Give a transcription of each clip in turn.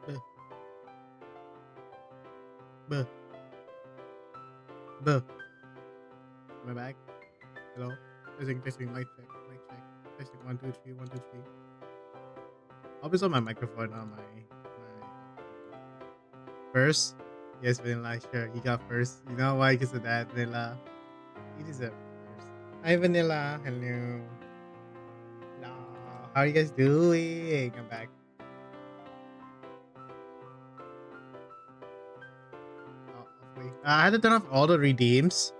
Buh, buh, buh, buh. Am I back? Hello? Testing, mic check. Testing, one, two, three, one, two, three. Always on my microphone on my first. Yes, Vanilla, sure. He got first. You know why? Because of that, Vanilla. He deserved first. Hi, Vanilla. Hello. Hello. How are you guys doing? I'm back. Hopefully. I had to turn off all the redeems.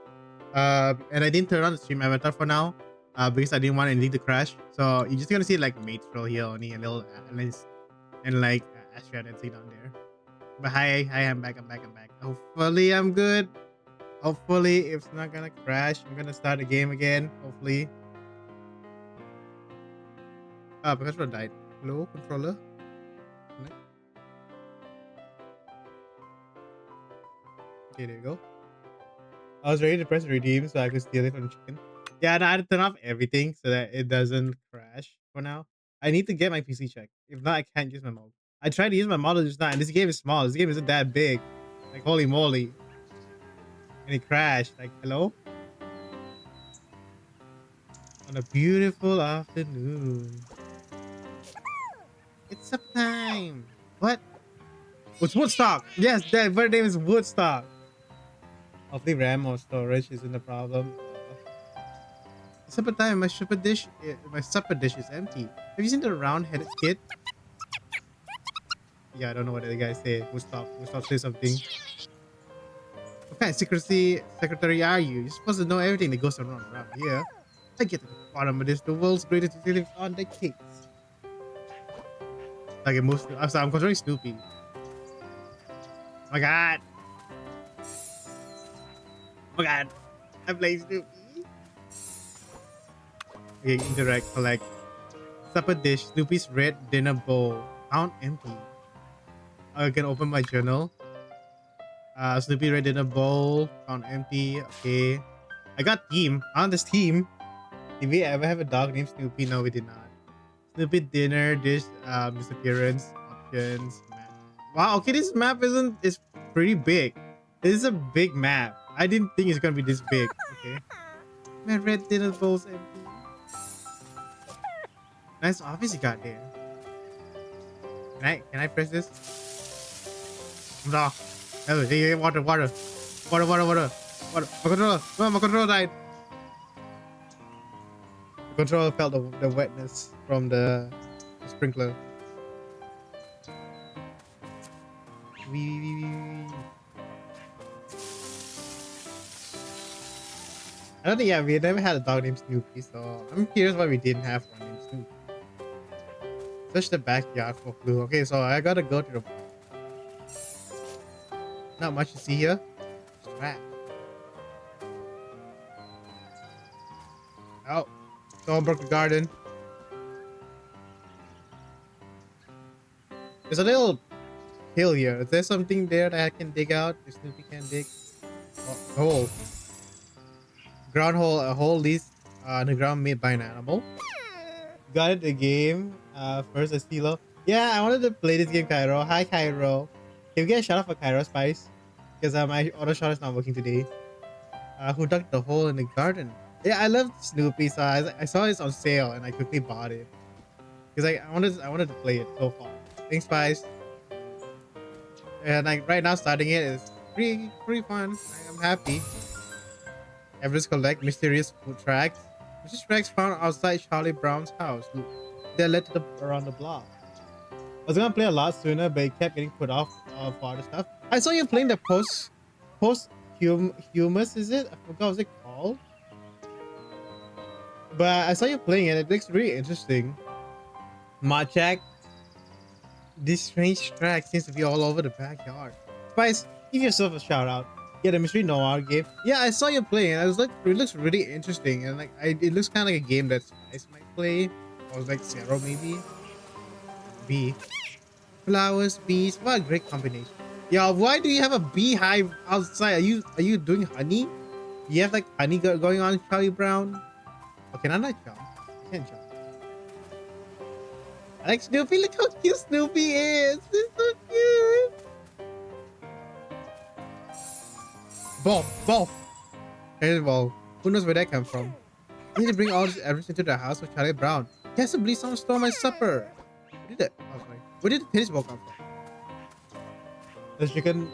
And I didn't turn on the stream avatar for now. Because I didn't want anything to crash. So you're just gonna see like Matro here only a little and like Astral and down there. But hi, I'm back. Hopefully I'm good. Hopefully it's not gonna crash. I'm gonna start the game again. Hopefully. The controller died. Hello, controller. Okay, there you go. I was ready to press redeem so I could steal it from the chicken. Yeah, and I had to turn off everything so that it doesn't crash for now. I need to get my PC checked. If not, I can't use my model. I tried to use my model just now, and this game is small. This game isn't that big. Like, holy moly. And it crashed. Like, hello? On a beautiful afternoon. It's up time. What? It's Woodstock. Yes, that bird name is Woodstock. Hopefully RAM or storage isn't the problem. Supper time. My supper dish is empty. Have you seen the round-headed kid? Yeah, I don't know what the guy say. Woodstock. Woodstock say something. What kind of secretary are you? You're supposed to know everything that goes on around here. I get to the bottom of this. The world's greatest detective on the case. Like it moves. I'm sorry, I'm controlling Snoopy. Oh my god. Oh my god. I'm playing Snoopy. Okay, interact, collect. Supper dish, Snoopy's red dinner bowl. Found empty. I can open my journal. Snoopy red dinner bowl. Found empty. Okay. I got team. On this team. Did we ever have a dog named Snoopy? No, we did not. Snoopy dinner dish disappearance options map. Wow, okay, this map is pretty big. This is a big map. I didn't think it's gonna be this big. Okay. Man, red dinner bowl's empty. Nice office you got there. Can I press this? No. Oh, hey, water. Water. My controller. No, my controller died. The controller felt the wetness from the sprinkler. Wee. I don't think, yeah, we never had a dog named Snoopy, so I'm curious why we didn't have one named Snoopy. Search the backyard for clue. Okay, so I gotta go to the... Not much to see here. Just rat. Oh, someone broke the garden. There's a little hill here. Is there something there that I can dig out? If Snoopy can dig? Oh, hole. Ground hole. A hole leads on the ground made by an animal. Got it, the game. First a Stilo. Yeah, I wanted to play this game, Cairo. Hi, Cairo. Can we get a shout out for Cairo Spice? Because my auto shot is not working today. Who dug the hole in the garden? Yeah, I love Snoopy, so I saw it's on sale and I quickly bought it. Because I wanted to play it so far. Thanks, Spice. And like right now, starting it is pretty fun. I'm happy. Everest collect mysterious food tracks. Mysterious tracks found outside Charlie Brown's house. They led to around the block. I was gonna play a lot sooner, but it kept getting put off for other stuff. I saw you playing the humus, is it? I forgot what it called. But I saw you playing it. It looks really interesting. Machak. This strange track seems to be all over the backyard. Spice, give yourself a shout out. Yeah, the mystery noir game. Yeah, I saw you playing. I was like, it looks really interesting, and like, it looks kind of like a game that Spice might play. Or like Zero maybe. Bee. Flowers, bees. What a great combination. Yeah, why do you have a beehive outside? Are you doing honey? You have like honey going on, Charlie Brown? Oh, can I not jump? I can't jump. I like Snoopy. Look how cute Snoopy is. It's so cute. Ball, ball. Here's ball. Who knows where that came from? I need to bring all this everything to the house of Charlie Brown. Can't believe someone stole my supper. Where did that? Oh, sorry. Where did the tennis ball come from? The chicken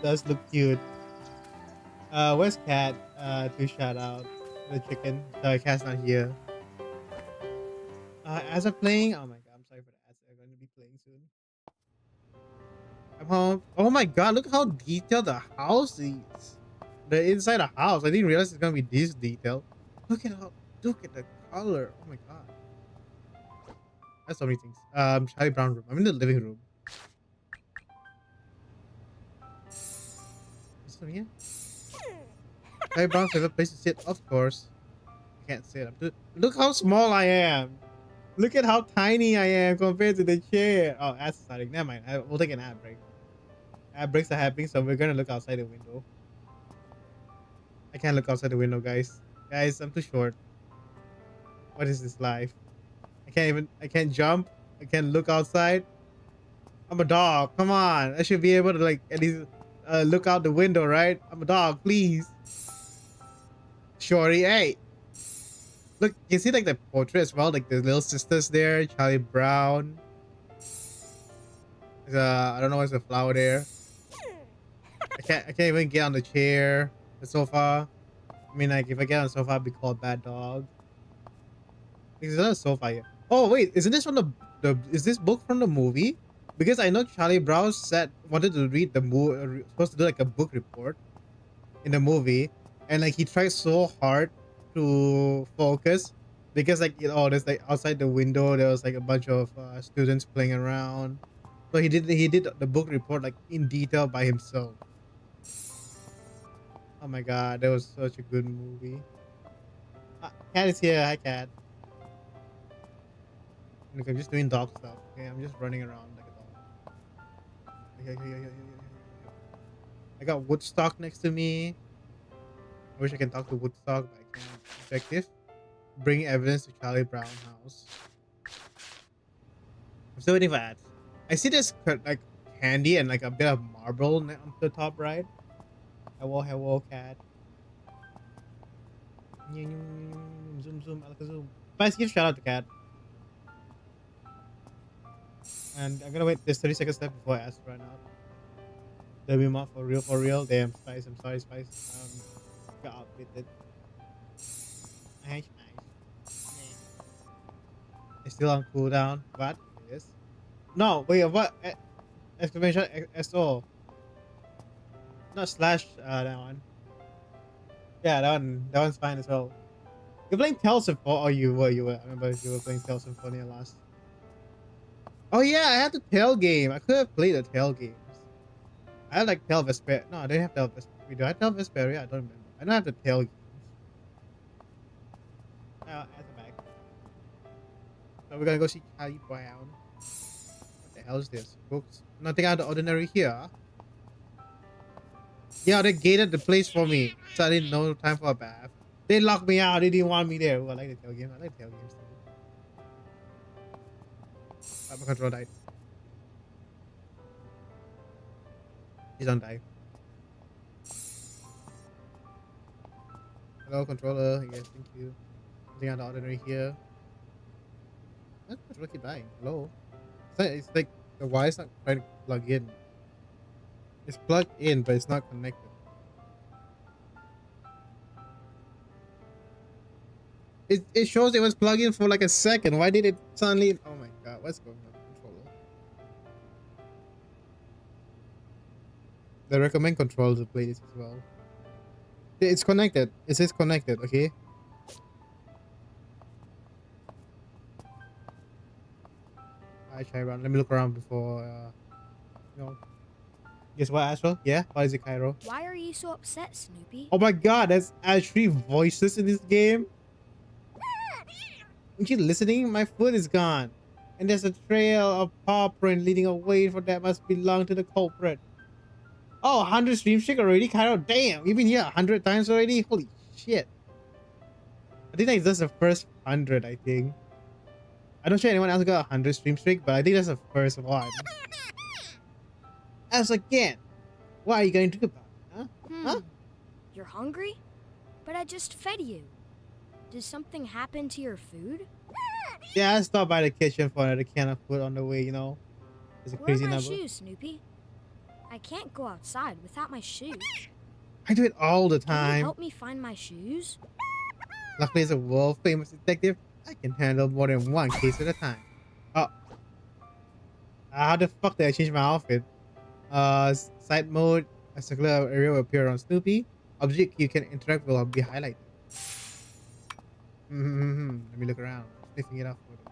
does look cute. Where's Cat? To shout out the chicken. The cat's not here. As I'm playing, oh my god, I'm sorry for the ads. I'm going to be playing soon. I'm home. Oh my god, look how detailed the house is. The inside the house. I didn't realize it's gonna be this detailed. Look at the color. Oh my god. That's so many things. Charlie Brown room. I'm in the living room. Is this one here? Charlie Brown's favorite place to sit, of course. I can't sit. Look how small I am. Look at how tiny I am compared to the chair. Oh, that's starting. Never mind. We'll take an ad break. Ad breaks are happening, so we're gonna look outside the window. I can't look outside the window, guys. Guys, I'm too short. What is this life? I can't jump. I can't look outside. I'm a dog. Come on. I should be able to like at least look out the window, right? I'm a dog, please. Shorty, hey. Look, you see like the portrait as well, like the little sisters there, Charlie Brown. I don't know what's the flower there. I can't even get on the chair, the sofa. I mean, like if I get on the sofa, I'd be called bad dog. There's not a sofa here. Oh wait, isn't this from the is this book from the movie? Because I know Charlie Brown wanted to read the movie, supposed to do like a book report in the movie, and like he tried so hard to focus because like there's like outside the window there was like a bunch of students playing around. So he did the book report like in detail by himself. Oh my god, that was such a good movie. Cat is here. Hi, Cat. Look, I'm just doing dog stuff. Okay, I'm just running around like a dog. Okay. I got Woodstock next to me. I wish I can talk to Woodstock, but I can't. Objective: bring evidence to Charlie Brown house. I'm still waiting for that. I see this like candy and like a bit of marble on the top right. Hello, cat. Zoom, zoom. Nice, give shout out to cat. And I'm gonna wait this 30 seconds left before I ask to run out. There'll be more for real. Damn, Spice. I'm sorry, Spice. Got outfitted. Nice. It's still on cooldown. What? Yes. No, wait, what? Exclamation SO. Not slash that one. Yeah, that one's fine as well. You're playing Tales of Symphonia. Oh, you were. I remember you were playing Tales of Symphonia last. Oh yeah, I had the tail game. I could have played the tail games. I have like Tail Vesper. No, I didn't have Tail Vesper. Do I have Tail Vesperia? I don't remember. I don't have the tail games. Now, at the back. So we're gonna go see Charlie Brown. What the hell is this? Books? Nothing out of the ordinary here. Yeah, they gated the place for me. So I didn't know time for a bath. They locked me out. They didn't want me there. Ooh, I like the tail game. I like tail games too. My control died. Please don't die. Hello, controller. Yes, thank you. Nothing out of the ordinary here. Why does the controller keep dying? Hello? It's like the wire's not trying to plug in. It's plugged in, but it's not connected. It shows it was plugged in for like a second. Why did it suddenly? Oh my god, what's going on with the controller? They recommend controller to play this as well. It's connected. It says connected, okay? I try around. Let me look around before Guess what, Astral? Yeah? Why is it Cairo? Why are you so upset, Snoopy? Oh my god, there's actually voices in this game. Aren't you listening? My foot is gone. And there's a trail of paw print leading away for that must belong to the culprit. Oh, 100 stream streak already? Cairo, damn, you've been here 100 times already? Holy shit. I think that's just the first 100, I think. I'm not sure anyone else got 100 stream streak, but I think that's the first one. As again, what are you going to do about it, huh? Huh? You're hungry? But I just fed you. Did something happen to your food? Yeah, I stopped by the kitchen for another can of food on the way, you know. It's a Where are crazy my number. shoes, Snoopy? I can't go outside without my shoes. I do it all the Can you time. help me find my shoes? Luckily, as a world famous detective, I can handle more than one case at a time. Oh, how the fuck did I change my outfit? Side mode, a circular area will appear on Snoopy. Object you can interact with will be highlighted. Let me look around. I'm sniffing it out for the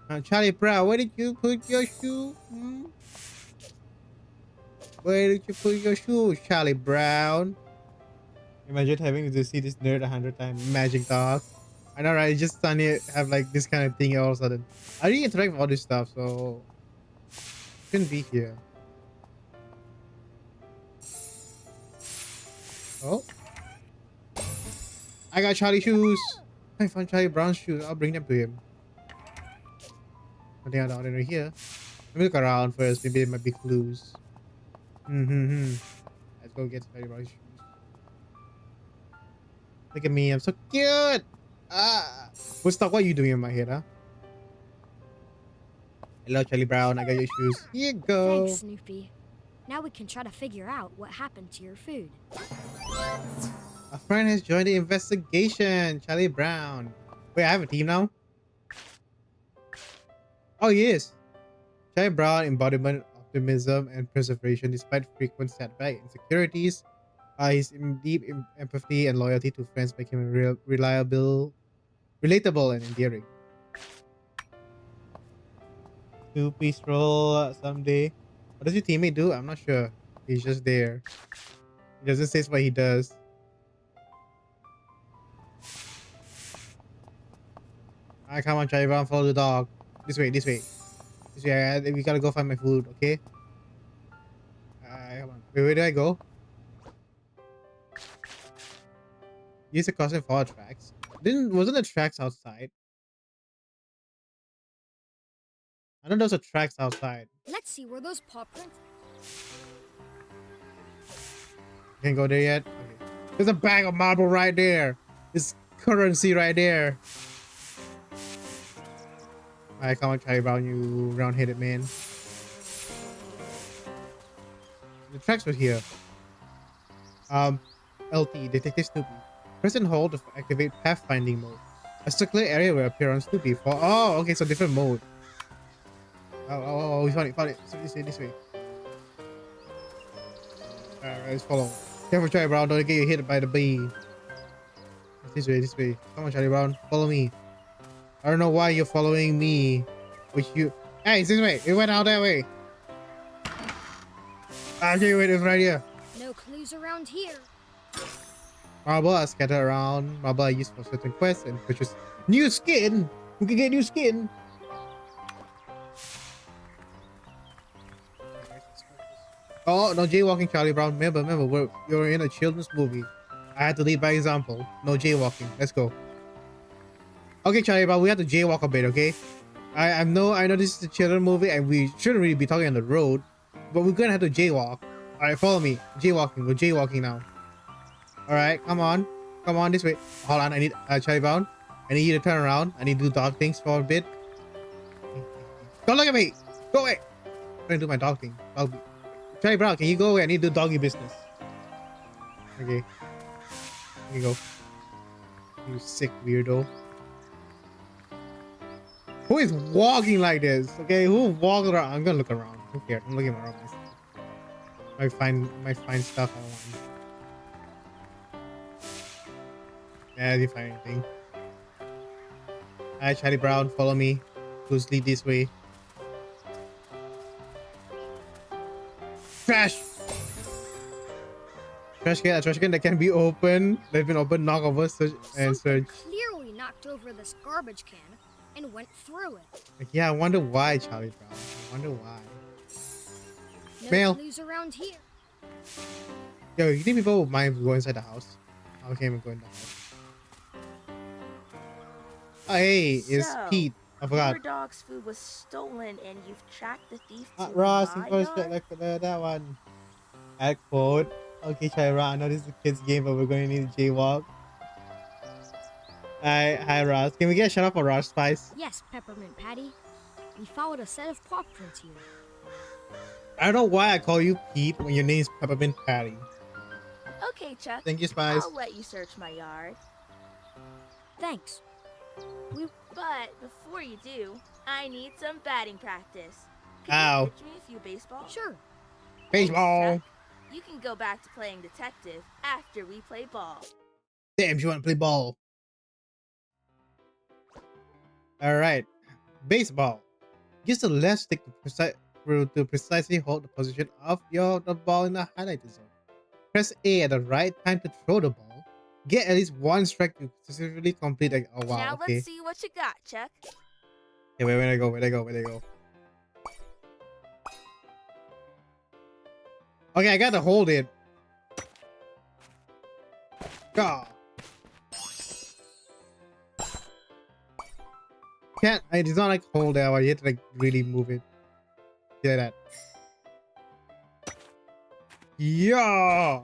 clue. Charlie Brown, where did you put your shoe? Where did you put your shoe, Charlie Brown? Imagine having to see this nerd 100 times. Magic dog. I know, right? It's just funny to have like this kind of thing all of a sudden. I really interact with all this stuff, so shouldn't be here. Oh, I got Charlie shoes. I found Charlie Brown's shoes. I'll bring them to him. Nothing out of here. Let me look around first. Maybe there might be clues. Let's go get Charlie Brown's shoes. Look at me. I'm so cute. Ah. Woodstock, what are you doing in my head, huh? Hello, Charlie Brown. I got your shoes. Here you go. Thanks, Snoopy. Now we can try to figure out what happened to your food. A friend has joined the investigation. Charlie Brown. Wait, I have a team now? Oh, yes. Charlie Brown, embodiment, optimism, and preservation despite frequent setbacks, insecurities. His deep empathy and loyalty to friends make him reliable, relatable, and endearing. Snoopy stroll someday. What does your teammate do? I'm not sure. He's just there. He doesn't say what he does. Alright, come on, Charlie Brown, follow the dog. This way, this way. This way, we gotta go find my food, okay? Come on. Wait, where do I go? Use the crossing follow tracks. Wasn't the tracks outside? I know those are tracks outside. Let's see where those paw prints. Can't go there yet? Okay. There's a bag of marble right there. There's currency right there. Alright, come on, Charlie Brown, you round-headed man. The tracks were here. LT, Detective Snoopy. Press and hold to activate pathfinding mode. A circular area will appear on Snoopy for... Oh, okay, so different mode. Oh, we found it. So this way. Alright, let's follow. Careful, Charlie Brown, don't get you hit by the bee. This way. Come on, Charlie Brown, follow me. I don't know why you're following me. Hey, it's this way. It went out that way. Okay, wait, it's right here. No clues around here. Marble are scattered around. Marble are used for certain quests and purchase new skin. We can get new skin. Oh, no jaywalking, Charlie Brown. Remember, you're in a children's movie. I had to lead by example. No jaywalking. Let's go. Okay, Charlie Brown, we have to jaywalk a bit, okay? I know this is a children's movie and we shouldn't really be talking on the road, but we're gonna have to jaywalk. Alright, follow me. Jaywalking. We're jaywalking now. Alright, come on. Come on this way. Hold on, I need Charlie Brown. I need you to turn around. I need to do dog things for a bit. Don't look at me! Go away! I'm gonna do my dog thing. Charlie Brown, can you go away? I need to do doggy business. Okay. Here you go. You sick weirdo. Who is walking like this? Okay, who walks around? I'm gonna look around. Who cares? I'm looking around myself. Might find stuff I want. Yeah, I didn't find anything. Alright, Charlie Brown, follow me. Please lead this way. Trash! Trash can, a trash can that can be opened. That's been opened, knock over, search, and Something search. clearly knocked over this garbage can and went through it. Like, yeah, I wonder why, Charlie Brown. I wonder why. No Mail. clues around here. Yo, you think people would mind if we go inside the house? I can't even go in the house. Oh, hey, it's So, Pete. I forgot. your dog's food was stolen and you've tracked the thief to Ross, you my first yard? that one. Add quote. Okay, Shaira, I know this is a kid's game, but we're going to need a jaywalk. Hi, Ross. Can we get shut up for Ross Spice? Yes, Peppermint Patty. We followed a set of paw prints here. I don't know why I call you Pete when your name's Peppermint Patty. Okay, Chuck. Thank you, Spice. I'll let you search my yard. Thanks. But before you do, I need some batting practice. Could Ow. you pitch me a few baseballs? Sure. Baseball. Thanks, Chuck. You can go back to playing detective after we play ball. Damn, you want to play ball. Alright. Baseball. Use the left stick to precisely hold the position of the ball in the highlighted zone. Press A at the right time to throw the ball. Get at least one strike to successfully complete a... Oh, wow, Now okay. let's see what you got, Chuck. Okay, where they go? Okay, I gotta hold it. God. Can't, it's not like hold it, you have to like really move it. See like that. Yeah.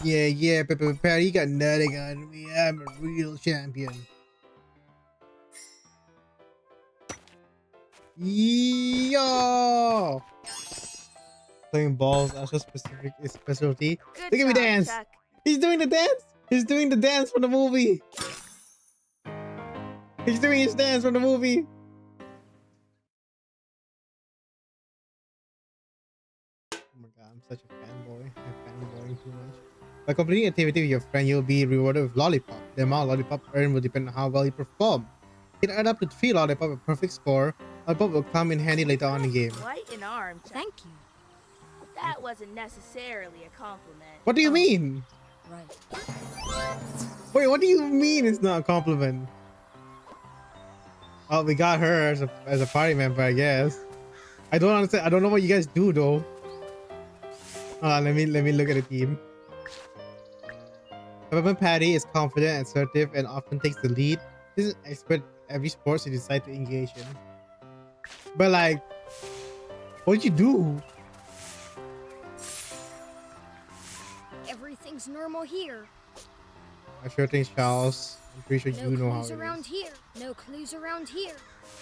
Yeah, Pepper Patty, you got nothing on me. I'm a real champion. Yo! Playing balls, Astro's specialty. Good Look at me job, dance! Chuck. He's doing the dance! He's doing the dance for the movie! He's doing his dance for the movie! Oh my god, I'm such a fanboy. I'm fanboying too much. By completing activity with your friend, you'll be rewarded with lollipop. The amount of lollipop earned will depend on how well you perform. You can add up to 3 lollipop with perfect score. Lollipop will come in handy later on in the game. Quite an arm, Chuck. Thank you. That wasn't necessarily a compliment. What do you mean? Right. Wait, what do you mean it's not a compliment? Oh, we got her as a party member, I guess. I don't understand. I don't know what you guys do though. Hold on, let me look at the team. Peppermint Patty is confident, assertive, and often takes the lead. This is an expert at every sport she decides to engage in. But like, what'd you do? Everything's normal here. I sure think Charles. I'm pretty sure No you know how clues it around is. here. No clues around here.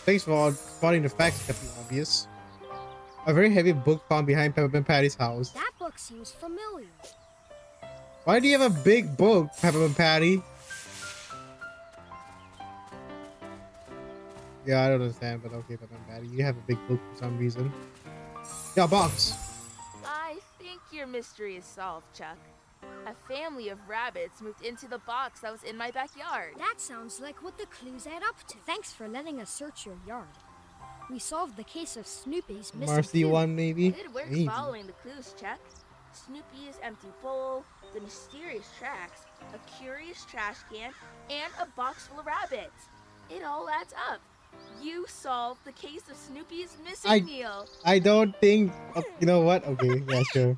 Thanks for spotting the facts, Captain Obvious. A very heavy book found behind Peppermint Patty's house. That book seems familiar. Why do you have a big book, Peppermint Patty? Yeah, I don't understand, but okay, Peppermint Patty. You have a big book for some reason. Yeah, box. I think your mystery is solved, Chuck. A family of rabbits moved into the box that was in my backyard. That sounds like what the clues add up to. Thanks for letting us search your yard. We solved the case of Snoopy's missing Marcy food. one, maybe? Good work Maybe. following the clues, Chuck. Snoopy's empty bowl, the mysterious tracks, a curious trash can, and a box full of rabbits. It all adds up. You solved the case of Snoopy's missing meal. I don't think... Oh, you know what? Okay, yeah, sure.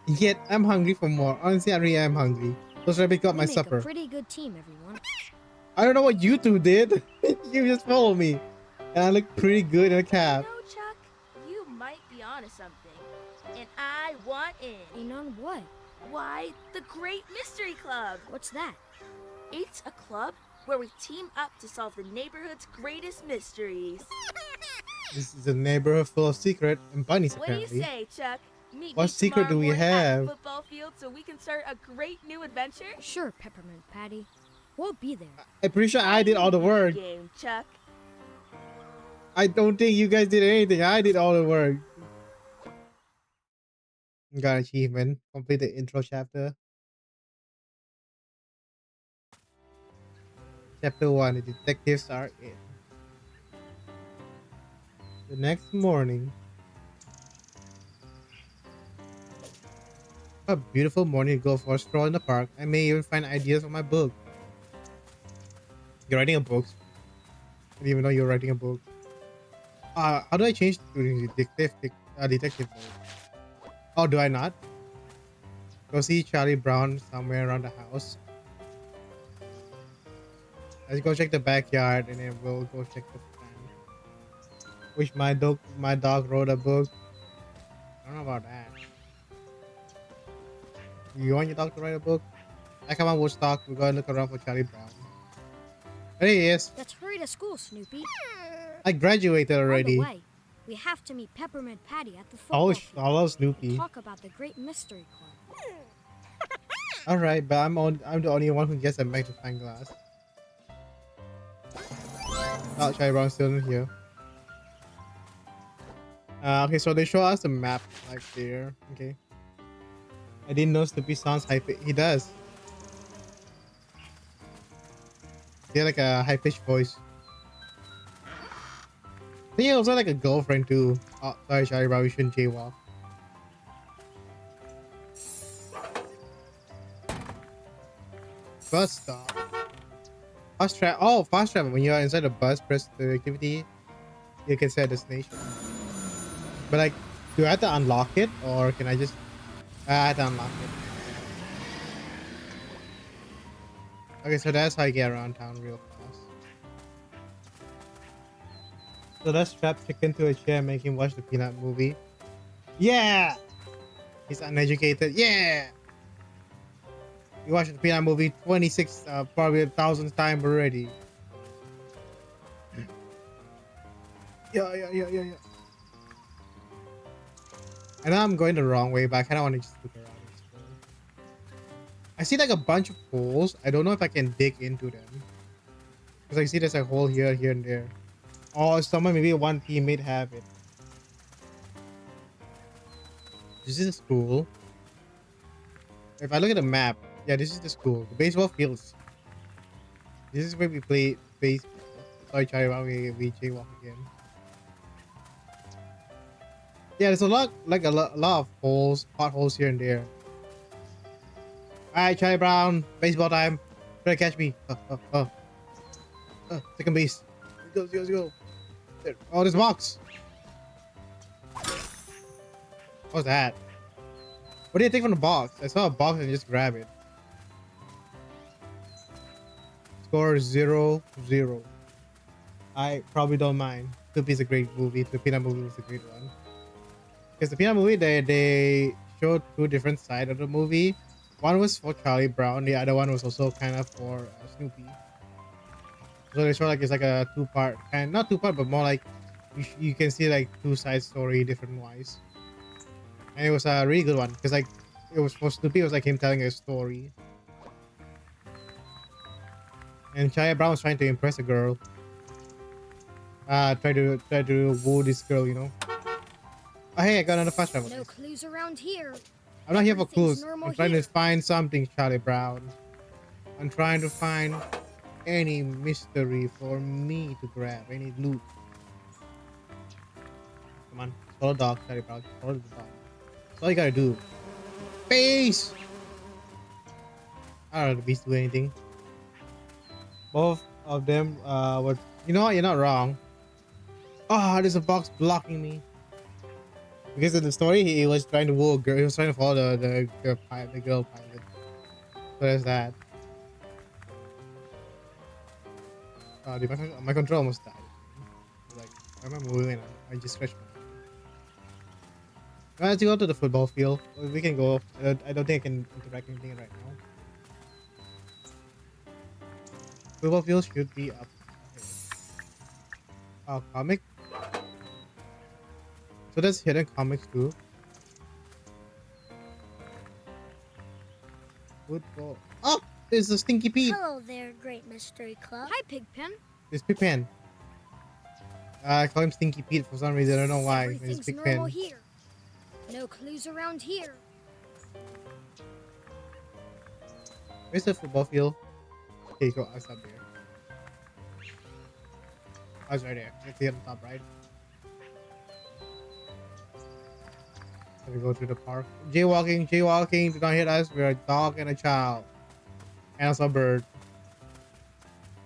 Yet, I'm hungry for more. Honestly, I really am hungry. Those rabbits got We my make supper. a pretty good team, everyone. I don't know what you two did. You just follow me. And I look pretty good in a cap. No, Chuck, you might be onto something. And I want in. In on what? Why, the Great Mystery Club. What's that? It's a club where we team up to solve the neighborhood's greatest mysteries. This is a neighborhood full of secret and bunnies, What do apparently. you say, Chuck? Meet What me secret do we tomorrow morning at have? the football field so we can start a great new adventure? Sure, Peppermint Patty. We'll be there. I'm pretty sure I did all the work. Game, Chuck. I don't think you guys did anything. I did all the work. Got achievement. Complete the intro chapter. Chapter 1. The detectives are in. The next morning. A beautiful morning to go for a stroll in the park. I may even find ideas for my book. You're writing a book? I didn't even know you were writing a book. How do I change to detective mode? Oh, do I not? Go see Charlie Brown somewhere around the house. Let's go check the backyard and then we'll go check the plant. Wish my dog wrote a book. I don't know about that. You want your dog to write a book? I come on Woodstock. We're gonna look around for Charlie Brown. There he is. Let's hurry to school, Snoopy. I graduated On the already. way, we have to meet Peppermint Patty at the Oh, football field I love and Snoopy. talk about the Great Mystery Club. All right, but I'm the only one who gets a magnifying glass. Oh, Charlie Brown's still in here. Okay, so they show us the map like there. Okay. I didn't know Snoopy sounds high pitched. He does. He had like a high pitched voice. I think he also like a girlfriend too. Oh, sorry, Charlie Brown. We shouldn't jaywalk. Bus stop. Fast travel. Oh, fast travel. When you are inside the bus, press the activity. You can set destination. But like, do I have to unlock it or can I just? I have to unlock it. Okay, so that's how you get around town real fast. So let's strap Chicken to a chair and make him watch the Peanut movie. Yeah! He's uneducated. Yeah! You watched the Peanut movie 26, probably 1,000 times already. Yeah. I know I'm going the wrong way, but I kind of want to just look around and explore. I see like a bunch of holes. I don't know if I can dig into them. Because I see there's a hole here, here, and there. Oh, someone, maybe one teammate have it. This is the school. If I look at the map, yeah, this is the school. The baseball fields. This is where we play baseball. Sorry, Charlie, while we jaywalk again. Yeah, there's a lot of holes, potholes here and there. Alright, Charlie Brown, baseball time. Try to catch me. Second base. Let's go. There. Oh, there's a box. What's that? What do you take from the box? I saw a box and just grab it. Score 0-0. I probably don't mind. Snoopy's a great movie. The Peanut movie was a great one. Because the Peanut movie, they showed two different sides of the movie. One was for Charlie Brown. The other one was also kind of for Snoopy. So they show like it's like a two-part, kind not two-part, but more like you can see like two side story different wise. And it was a really good one because like it was for Snoopy. It was like him telling a story. And Charlie Brown was trying to impress a girl. Try to woo this girl, you know. Oh hey, I got another fast travel. No clues around here. I'm not here for clues. Normal I'm trying here. to find something, Charlie Brown. I'm trying to find any mystery for me to grab, any loot. Come on, follow the dog, Charlie Brown. Follow the dog. That's all you gotta do. Face! I don't know if the beast do anything. Both of them were. You know what? You're not wrong. Oh, there's a box blocking me. Because in the story, he was trying to woo a girl. He was trying to follow the girl pilot. So there's that. My control almost died. Like, why am I moving? I just scratched my. Let's go to the football field. We can go. I don't think I can interact with anything right now. Football field should be up. Okay. Oh, comic. So that's hidden comics too. Football. Oh, there's a Stinky Pete. Hello there, Great Mystery Club. Hi, Pigpen. There's Pigpen. I call him Stinky Pete for some reason. I don't know why. It's Everything's Pigpen. normal here. No clues around here. Where's the football field? Okay, so I stop there. I was right there. Let's see on the top right. Let me go to the park. Jaywalking. Do not hit us. We're a dog and a child. And also a bird.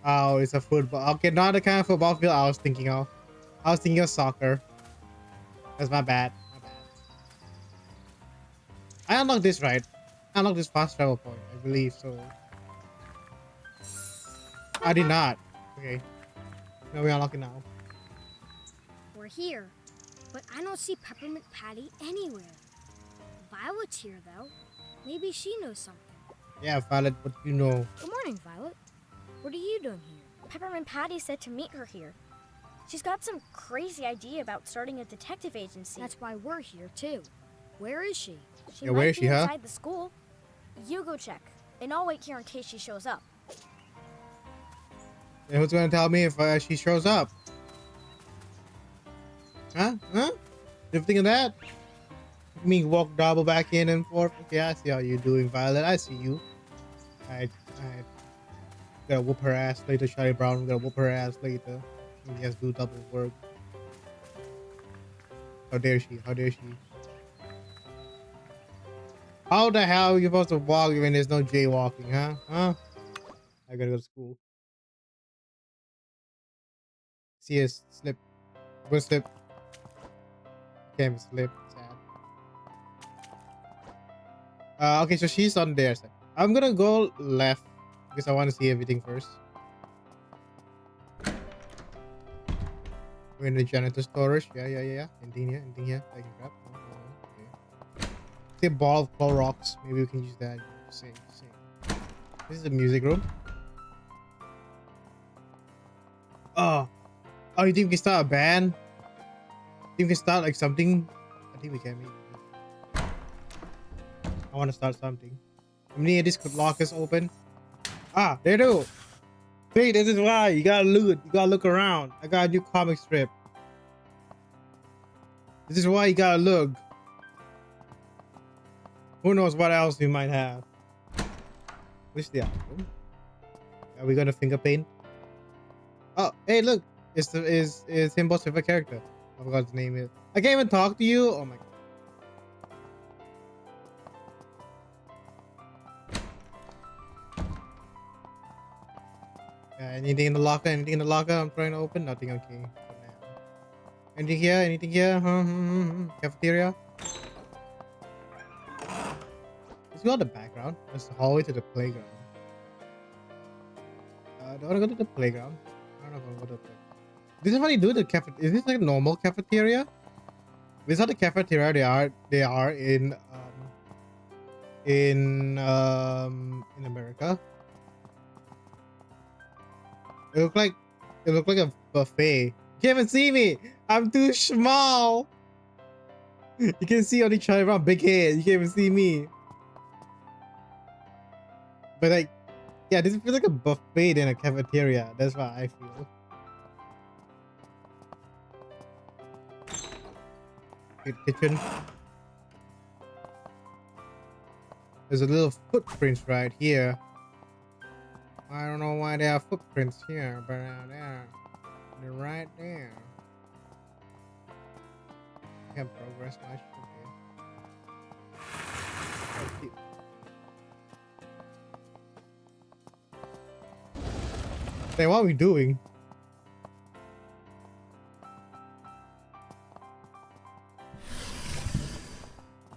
Oh, it's a football. Okay, not the kind of football field I was thinking of. I was thinking of soccer. That's my bad. I unlocked this, right? I unlocked this fast travel point. I believe so. I did not. Okay. No, we unlock it now. We're here, but I don't see Peppermint Patty anywhere. Violet's here, though. Maybe she knows something. Yeah, Violet, what do you know? Good morning, Violet. What are you doing here? Peppermint Patty said to meet her here. She's got some crazy idea about starting a detective agency. That's why we're here, too. Where is she? She Yeah, might where is be she, huh? inside the school. You go check, and I'll wait here in case she shows up. And who's gonna tell me if she shows up? Huh? Huh? You think of that? Me walk double back in and forth. Okay, I see how you're doing, Violet. I see you. I gotta whoop her ass later, Charlie Brown. Gotta whoop her ass later. He has to do double work. How dare she? How dare she? How the hell are you supposed to walk when there's no jaywalking, huh? Huh? I gotta go to school. See us slip. Go slip. Can't slip. Sad. Okay, so she's on their side. I'm gonna go left because I want to see everything first. We're in the janitor storage. Yeah. Anything here? I can grab. Okay. See a ball of claw rocks. Maybe we can use that. Same. This is the music room. Oh, you think we can start a band? You can start like something. I think we can. Maybe. I want to start something. How many of these lockers open? Ah, they do. See, this is why you gotta loot. You gotta look around. I got a new comic strip. This is why you gotta look. Who knows what else we might have? Where's the album? Are we gonna finger paint? Oh, hey, look! It's Simbo's favorite character. I forgot his name is. I can't even talk to you. Oh my god. Anything in the locker? Anything in the locker? I'm trying to open. Nothing. Okay. Anything here? Anything here? Cafeteria. Let's go to the background. That's the hallway to the playground. Do I want to go to the playground? I don't know if I want to go to the playground. This is what you do the cafe. Is this like a normal cafeteria? This is how the cafeteria they are in America. It look like a buffet. You can't even see me. I'm too small. You can see only Charlie Brown big head. You can't even see me. But like, yeah, this feels like a buffet than a cafeteria. That's what I feel. Kitchen. There's a little footprints right here. I don't know why there are footprints here, but they're right there. Can't progress much. Okay. Hey, what are we doing?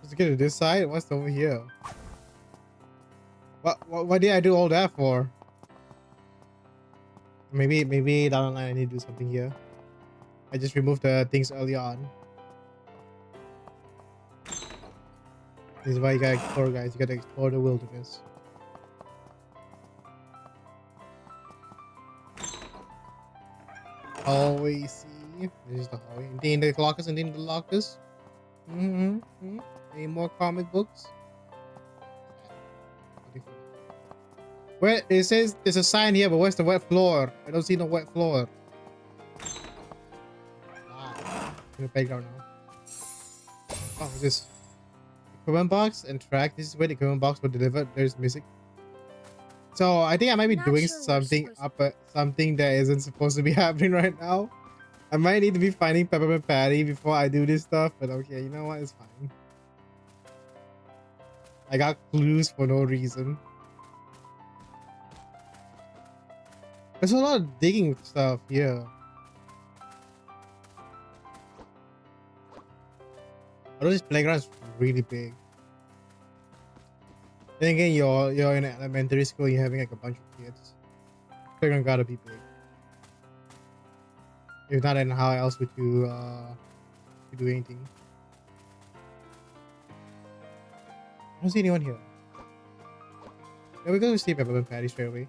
Let's get to this side. What's over here? What did I do all that for? Maybe down the line I need to do something here. I just removed the things early on. This is why you gotta explore, guys. You gotta explore the wilderness. Hallway, see? This is the hallway. Anything in the lockers? Anything in the lockers? Any more comic books? Where it says there's a sign here, but where's the wet floor? I don't see no wet floor. In the playground now. Oh, what's this? Equipment box and track. This is where the equipment box was delivered. There's music. So I think I might be Not doing sure something something that isn't supposed to be happening right now. I might need to be finding Peppermint Patty before I do this stuff, but okay, you know what? It's fine. I got clues for no reason. There's a lot of digging stuff here. Although this playground is really big. Then again, you're in elementary school, you're having like a bunch of kids. Playground gotta be big. If not, then how else would you do anything? I don't see anyone here. Yeah, we're gonna see Peppermint Patty straight away.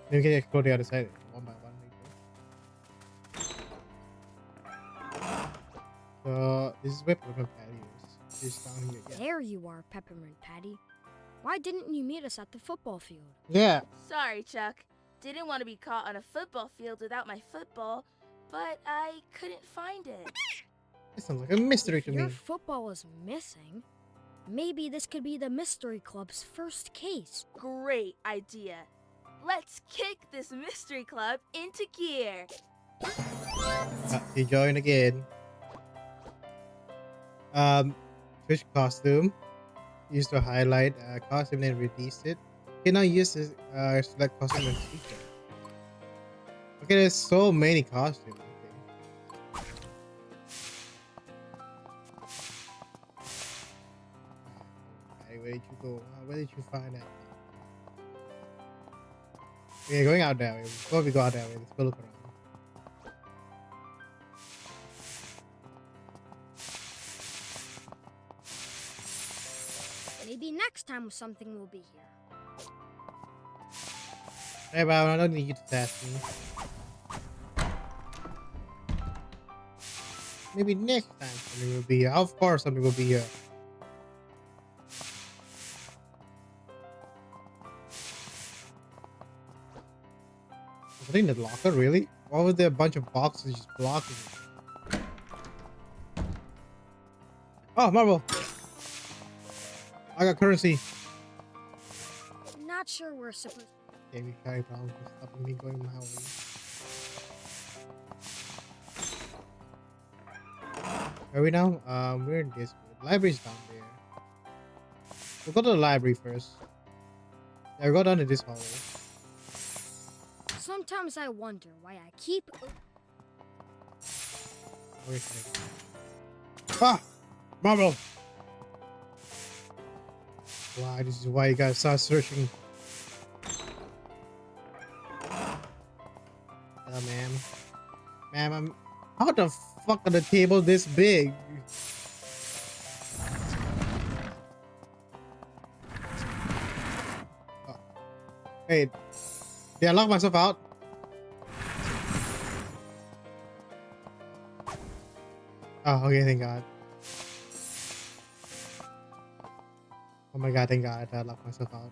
Then we can explore the other side one by one. So this is where Peppermint Patty is. She's down here. Yeah. There you are, Peppermint Patty. Why didn't you meet us at the football field? Yeah. Sorry, Chuck. Didn't want to be caught on a football field without my football, but I couldn't find it. It sounds like a mystery If to your me. football is missing, maybe this could be the Mystery Club's first case. Great idea. Let's kick this mystery club into gear. You join again. Switch costume. Use to highlight costume and release it. Okay, now use this select costume and feature. Okay, there's so many costumes. Okay. Hey, where did you go? Where did you find that? Okay, going out that way. Before we go out that way, let's go look around. Maybe next time something will be here. Hey, Bob, I don't need you to test me. Maybe next time something will be here. How far something will be here? Was it in the locker, really? Why was there a bunch of boxes just blocking it? Oh, marble! I got currency. Not sure we're supposed. Okay, we carry problems for stopping me going my way. Where are we now? We're in this way. The library's down there. We'll go to the library first. Yeah, we'll go down to this hallway. Sometimes I wonder why I keep. Wait. Ah! Marble! Why? This is why you gotta start searching. Hello, ma'am. Ma'am, I'm. How the fuck are the table this big? Oh. Wait. Did I lock myself out? Oh, okay, thank God. Oh my God, thank God I locked myself out.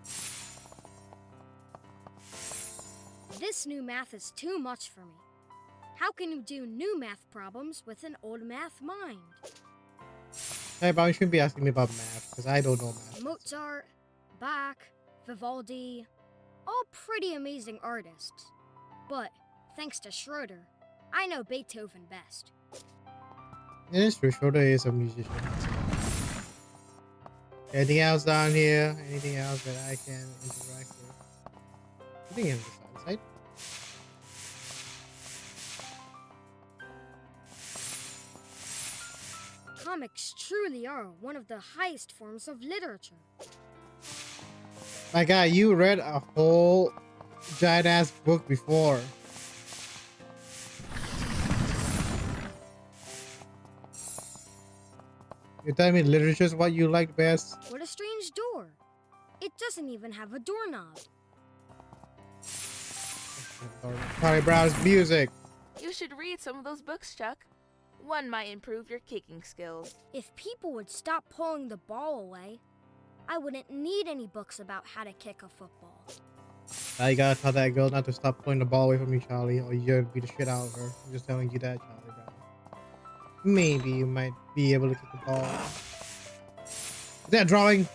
This new math is too much for me. How can you do new math problems with an old math mind? Hey, but you shouldn't be asking me about math, because I don't know math. Mozart, Bach, Vivaldi, all pretty amazing artists. But thanks to Schroeder, I know Beethoven best. It is true, Schroeder is a musician. Anything else down here? Anything else that I can interact with? I think on this side. Comics truly are one of the highest forms of literature. My God, you read a whole giant ass book before. You're telling me literature is what you like best? What a strange door. It doesn't even have a doorknob. Sorry, browse music. You should read some of those books, Chuck. One might improve your kicking skills. If people would stop pulling the ball away, I wouldn't need any books about how to kick a football. Now you gotta tell that girl not to stop pulling the ball away from you, Charlie, or you're gonna beat the shit out of her. I'm just telling you that, Charlie Brown. Maybe you might be able to kick the ball. Is that a drawing?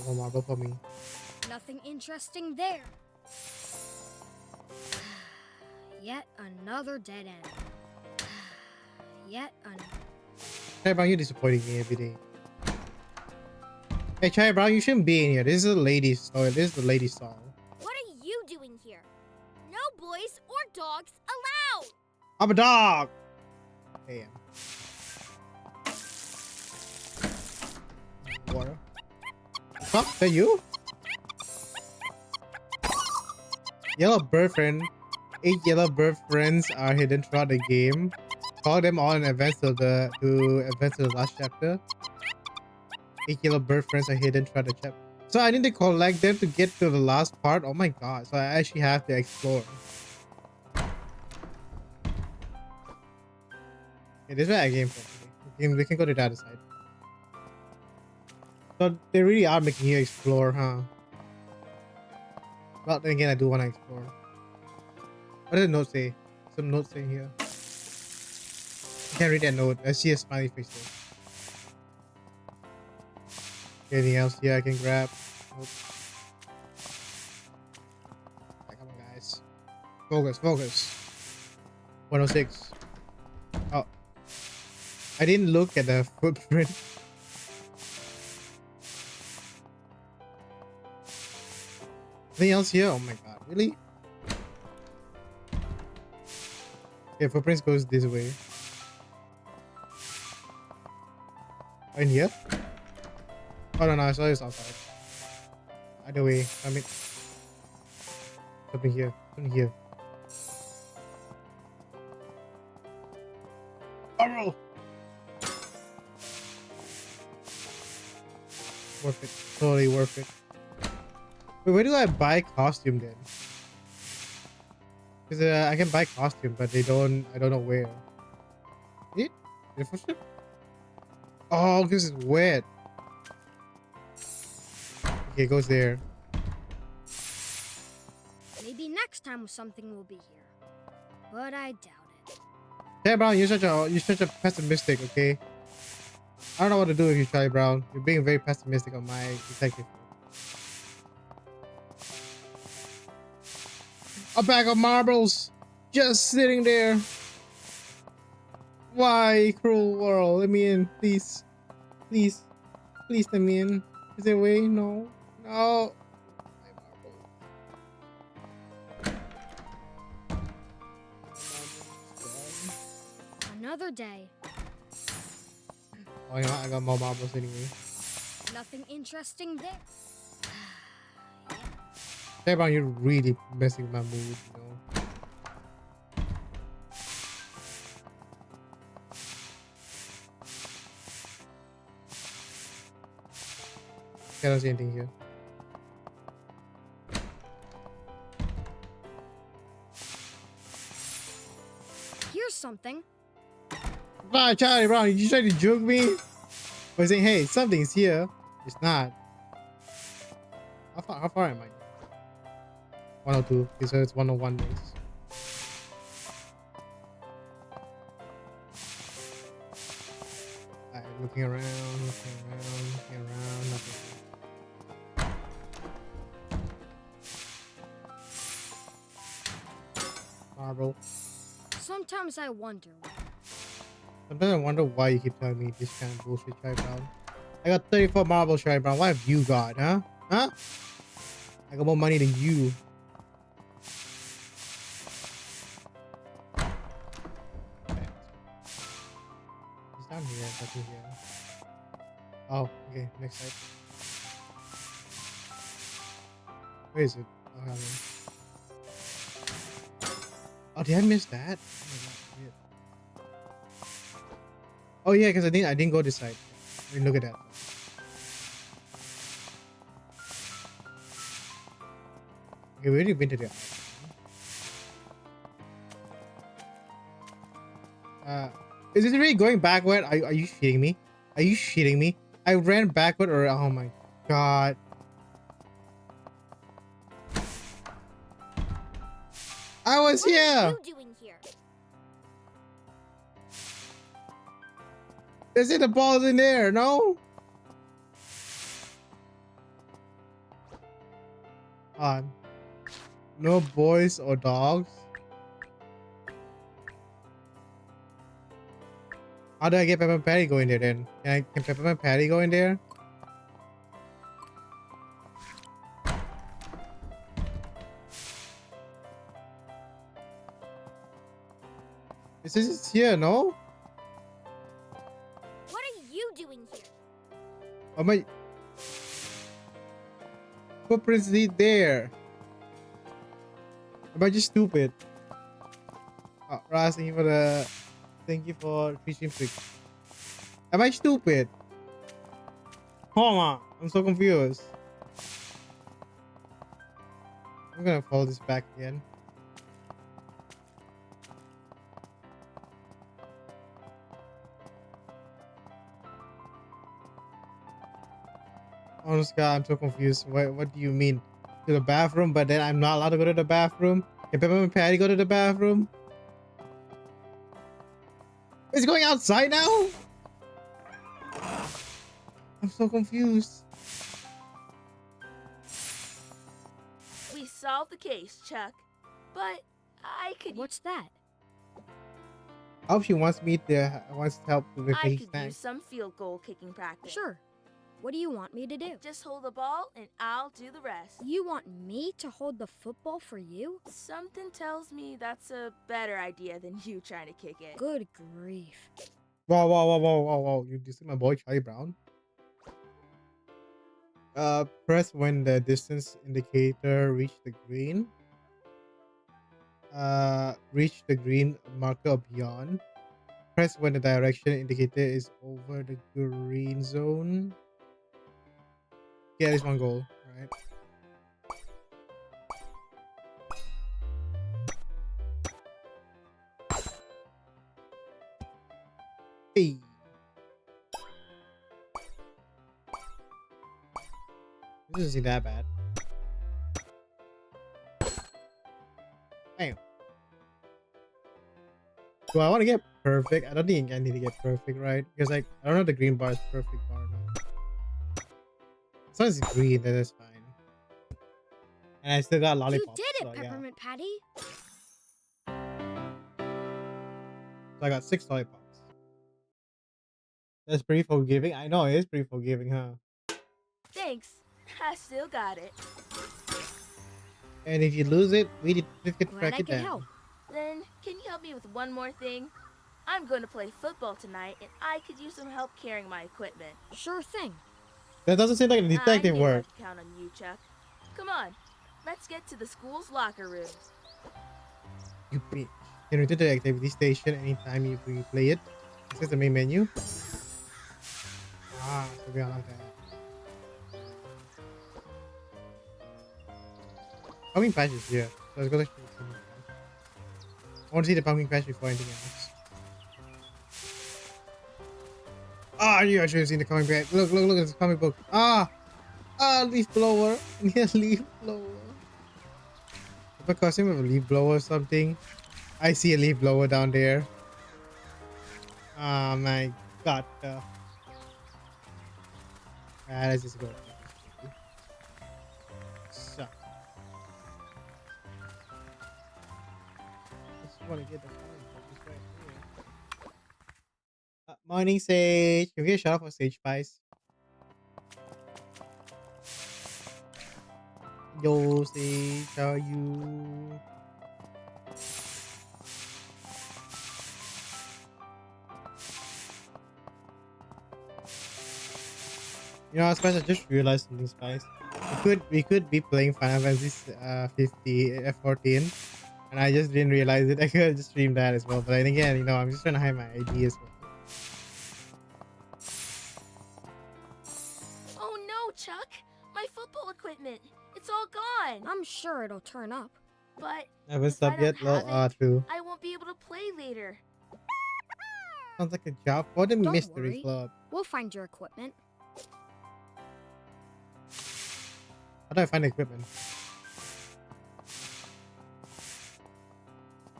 Oh, marble for me. Nothing interesting there. Yet another dead end. Yet another. Charlie Brown, you're disappointing me every day. Hey, Charlie Brown, you shouldn't be in here. This is a ladies' store. This is the ladies' stall. What are you doing here? No boys or dogs allowed! I'm a dog! Damn. Water. Fuck, is that you? Yellow bird friend. 8 yellow bird friends are hidden throughout the game. Call them all in advance to the last chapter. 8 yellow bird friends are hidden throughout the chapter. So I need to collect them to get to the last part. Oh my god! So I actually have to explore. Okay, this is where I came from. Okay, we can go to the other side. So they really are making you explore, huh? Well, then again, I do want to explore. What does the note say? Some notes in here. I can't read that note. I see a smiley face there. Anything else here I can grab? Nope. Right, come on, guys. Focus, focus. 106. Oh. I didn't look at the footprint. Anything else here? Oh my god, really? Okay, footprints goes this way. In here? Oh no, I saw this outside. Either way, I mean, something here, something here. Oh! Worth it, totally worth it. Wait, where do I buy costume then? Because I can buy costume, but I don't know where. It? The footstep? Oh, because it's wet. Okay, it goes there. Maybe next time something will be here. But I doubt it. Charlie Brown, you're such a pessimistic, okay? I don't know what to do with you, Charlie Brown. You're being very pessimistic on my detective. A bag of marbles just sitting there. Why, cruel world? Let me in, please. Please. Please let me in. Is there a way? No. No. My marbles. Another day. Oh, you know what? I got more marbles anyway. Nothing interesting there. Charlie Brown, you're really messing with my mood, you know. I don't see anything here. Here's something. Wow, Charlie Brown, you trying to joke me? By saying, hey, something's here. It's not. How far am I? 102. Okay, so it's 101 days. Alright, looking around, nothing. Marble. Sometimes I wonder. Sometimes I wonder why you keep telling me this kind of bullshit, Charlie Brown. I got 34 marbles, Charlie Brown. What have you got, huh? Huh? I got more money than you. He's down here, nothing here. Oh, okay, next side. Where is it? Oh, I mean. Oh, did I miss that? Oh, my God, weird. Oh yeah, because I didn't go this side. I mean, look at that. Okay, we already been to the is this really going backward? Are you shitting me? Are you shitting me? I ran backward or oh my god. I was here. What are you doing here? They say the ball's in there, no? No boys or dogs. How do I get Pepper Patty going there then? Can Pepper Patty go in there? This is here, no? What are you doing here? Oh my footprints lead there. Am I just stupid? Oh, Raz, thank you for teaching tricks. Am I stupid? Hold on, I'm so confused. I'm gonna fold this back again. Honest God, I'm so confused. What do you mean? To the bathroom, but then I'm not allowed to go to the bathroom? Can Peppermint Patty go to the bathroom? It's going outside now? I'm so confused. We solved the case, Chuck. But I could What's that? I hope she wants to help with I making could snacks. use some field goal kicking practice. Sure. What do you want me to do? Just hold the ball and I'll do the rest. You want me to hold the football for you? Something tells me that's a better idea than you trying to kick it. Good grief. Whoa. You see my boy Charlie Brown? Press when the distance indicator reach the green. Reach the green marker or beyond. Press when the direction indicator is over the green zone. Yeah, there's one goal, right? Hey. This isn't that bad. Damn. Do I want to get perfect? I don't think I need to get perfect, right? Because like I don't know if the green bar is perfect bar now. As long as it's green, then it's fine. And I still got lollipops. You did it, so, yeah. Peppermint Patty. So I got 6 lollipops. That's pretty forgiving. I know it is pretty forgiving, huh? Thanks. I still got it. And if you lose it, we need to Glad track I it could down. help. Then, can you help me with one more thing? I'm going to play football tonight, and I could use some help carrying my equipment. Sure thing. That doesn't seem like a detective I knew I work. could count on you, Chuck. Come on, let's get to the school's locker room. You bitch. You can return to the activity station anytime you play it. This is the main menu. Ah, so we unlock that. Pumpkin patch is here. So let's go to the pumpkin patch. I want to see the pumpkin patch before anything else. Ah, I should have seen the comic book. Look at this comic book. Leaf blower. Yeah, leaf blower. If I costume of a leaf blower or something, I see a leaf blower down there. Oh my god. Let's just go. So. Just want to get the comic book. It's right here. Morning, Sage. Can we get a shout out for Sage Spice? Yo, Sage, how are you? You know, Spice, I just realized something, Spice. We could be playing Final Fantasy 50 F14, and I just didn't realize it. I could have just streamed that as well. But then again, you know, I'm just trying to hide my ID as well. Oh no, Chuck! My football equipment! It's all gone! I'm sure it'll turn up. But Never if I stopped yet? don't Well, have it, true. I won't be able to play later. Sounds like a job for the Don't Mystery worry. Club. We'll find your equipment. How do I find the equipment?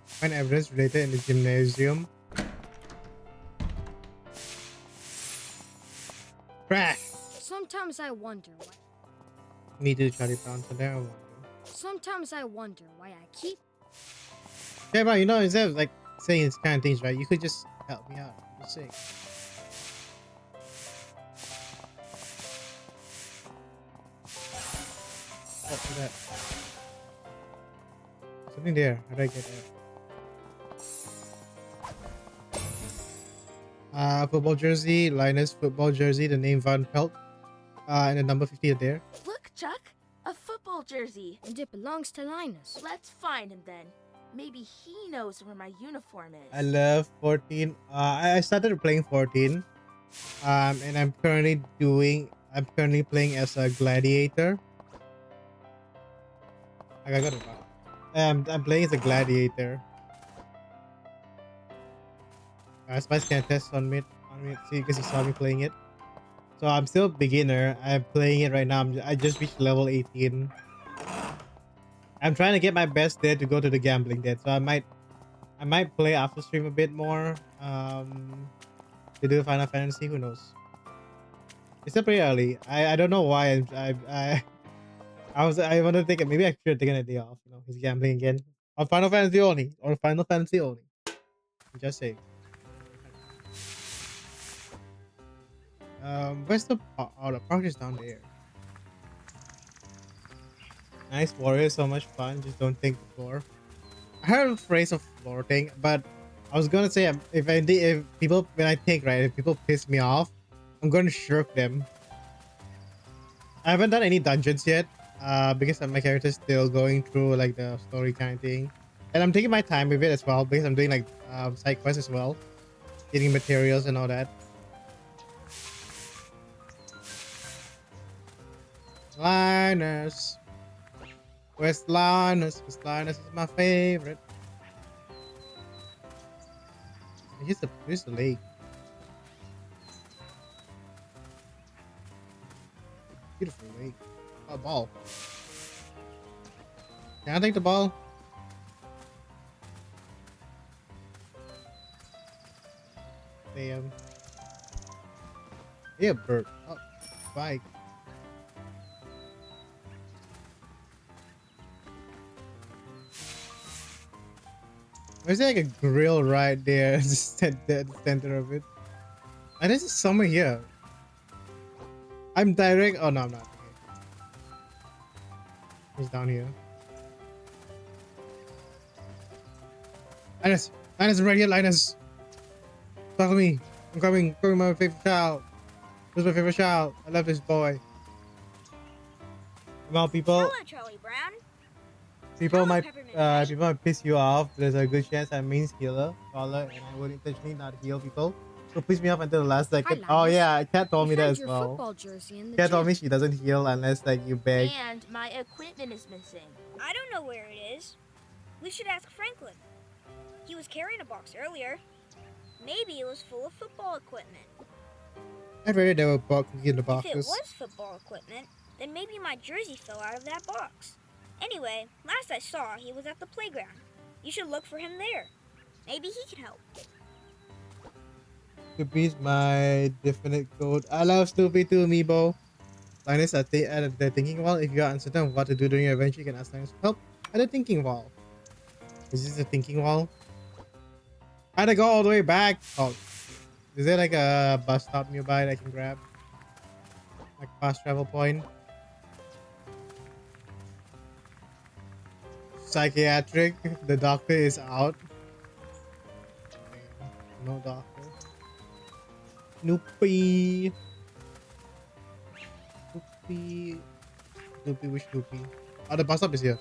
Find evidence related in the gymnasium. Crash! Sometimes I wonder why. Me too, Charlie Brown. So there I wonder. Sometimes I wonder why I keep. Yeah, but you know, instead of like saying these kind of things, right? You could just help me out. Just say. Oh, look at that. Something there. How do I get there? Football jersey, Linus football jersey, the name Van Pelt, and the number 50 are there. Look, Chuck! A football jersey. And it belongs to Linus. Let's find him then. Maybe he knows where my uniform is. I love 14. I started playing 14. And I'm currently playing as a gladiator. I got it. I'm playing as a gladiator. Spice can test on me, see, because he saw me playing it. So I'm still a beginner. I'm playing it right now. I just reached level 18. I'm trying to get my best there to go to the gambling debt. So I might play after stream a bit more. To do Final Fantasy, who knows? It's still pretty early. I don't know why I want to take it. Maybe I should have taken a day off. You know, he's gambling again on Final Fantasy only. On Final Fantasy only. I'm just saying. Where's the park? Oh, the park is down there. Nice warrior, so much fun. Just don't think the floor. I heard a phrase of flirting, but I was gonna say if people when I think right, if people piss me off, I'm gonna shirk them. I haven't done any dungeons yet, because my character's still going through like the story kind of thing, and I'm taking my time with it as well because I'm doing like side quests as well, getting materials and all that. Linus, where's Linus? Because Linus is my favorite. Here's the lake. Beautiful lake. Oh, ball. Can I take the ball? Damn. Yeah, bird. Oh, bike. There's like a grill right there, just at the center of it. And this is somewhere here. I'm direct. Oh no, I'm not. Okay. He's down here. Linus, Linus, I'm right here. Linus, talk to me. I'm coming. Coming, my favorite child. This is my favorite child. I love this boy. Come on, people. Hello, Charlie Brown. People Hello, might Peppermint Patch. people might piss you off. There's a good chance I'm main healer, scholar, and I would intentionally not heal people. So piss me off until the last second. Hi, Oh Linus. yeah, Kat told me I that found as your well. football jersey in the Kat told gym. me she doesn't heal unless like you beg. And my equipment is missing. I don't know where it is. We should ask Franklin. He was carrying a box earlier. Maybe it was full of football equipment. I'd rather there were boxes in the If it boxes. was football equipment, then maybe my jersey fell out of that box. Anyway, last I saw, he was at the playground. You should look for him there. Maybe he can help. Snoopy's my definite goat. I love Snoopy too, Amiibo. Linus at the thinking wall. If you are uncertain of what to do during your adventure, you can ask Linus for help at the thinking wall. Is this a thinking wall? I had to go all the way back. Oh, is there like a bus stop nearby that I can grab? Like fast travel point? Psychiatric. The doctor is out. No doctor. Snoopy. Snoopy. Snoopy, which Snoopy? Oh, the bus stop is here.